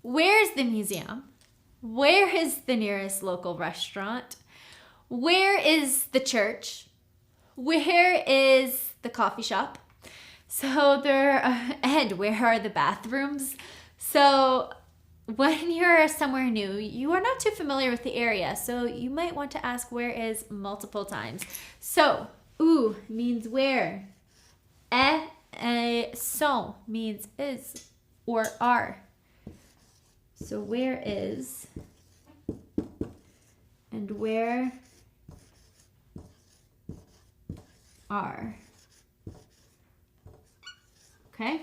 Where is the museum? Where is the nearest local restaurant? Where is the church? Where is the coffee shop? So and where are the bathrooms? So when you're somewhere new, you are not too familiar with the area, so you might want to ask where is multiple times. So, où means where. Sont means is or are. So where is and where are. Okay?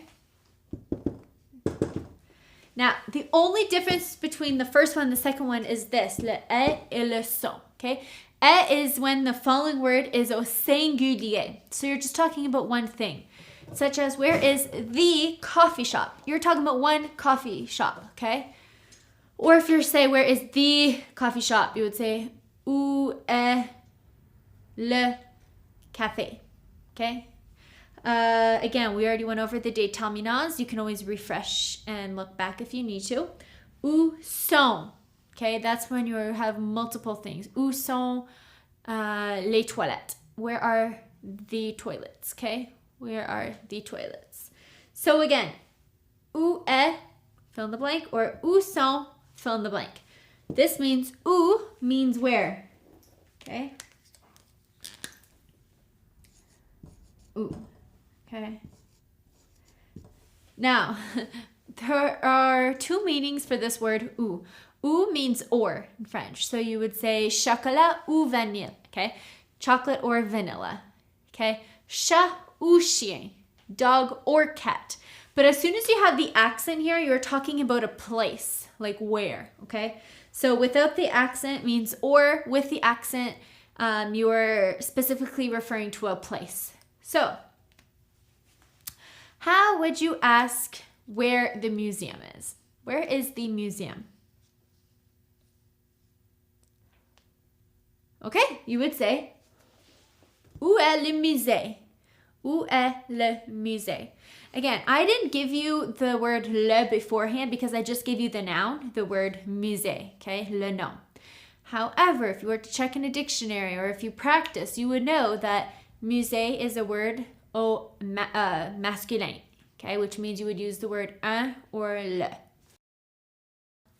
Now, the only difference between the first one and the second one is this, le est et le sont, okay? Est is when the following word is au singulier. So you're just talking about one thing, such as where is the coffee shop? You're talking about one coffee shop, okay? Or if you're saying where is the coffee shop, you would say où est le café, okay? Again, we already went over the déterminants. You can always refresh and look back if you need to. Où sont? Okay, that's when you have multiple things. Où sont les toilettes? Where are the toilets? Okay, where are the toilets? So again, où est, fill in the blank, or où sont, fill in the blank. This means où means where. Okay? Où. Okay? Now, there are two meanings for this word ou. Ou means or in French. So you would say chocolat ou vanille. Okay? Chocolate or vanilla. Okay? Chat ou chien. Dog or cat. But as soon as you have the accent here, you're talking about a place, like where, okay? So without the accent means or, with the accent, you're specifically referring to a place. So, how would you ask where the museum is? Where is the museum? Okay, you would say, où est le musée? Où est le musée? Again, I didn't give you the word le beforehand because I just gave you the noun, the word musée, okay, le nom. However, if you were to check in a dictionary or if you practice, you would know that musée is a word au masculin, okay, which means you would use the word un or le.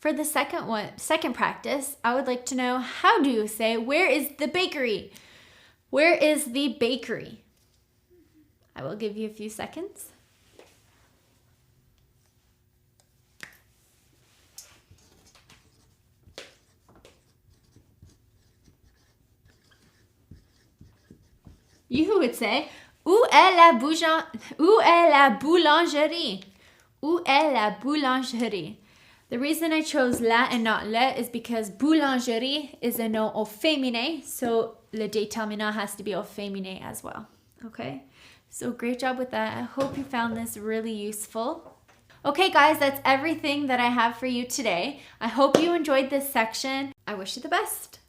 For the second practice, I would like to know, how do you say, where is the bakery? Where is the bakery? I will give you a few seconds. You would say, où est la boulangerie? Où est la boulangerie? The reason I chose la and not le is because boulangerie is a nom au féminin, so le déterminant has to be au féminin as well. Okay? So great job with that. I hope you found this really useful. Okay, guys, that's everything that I have for you today. I hope you enjoyed this section. I wish you the best.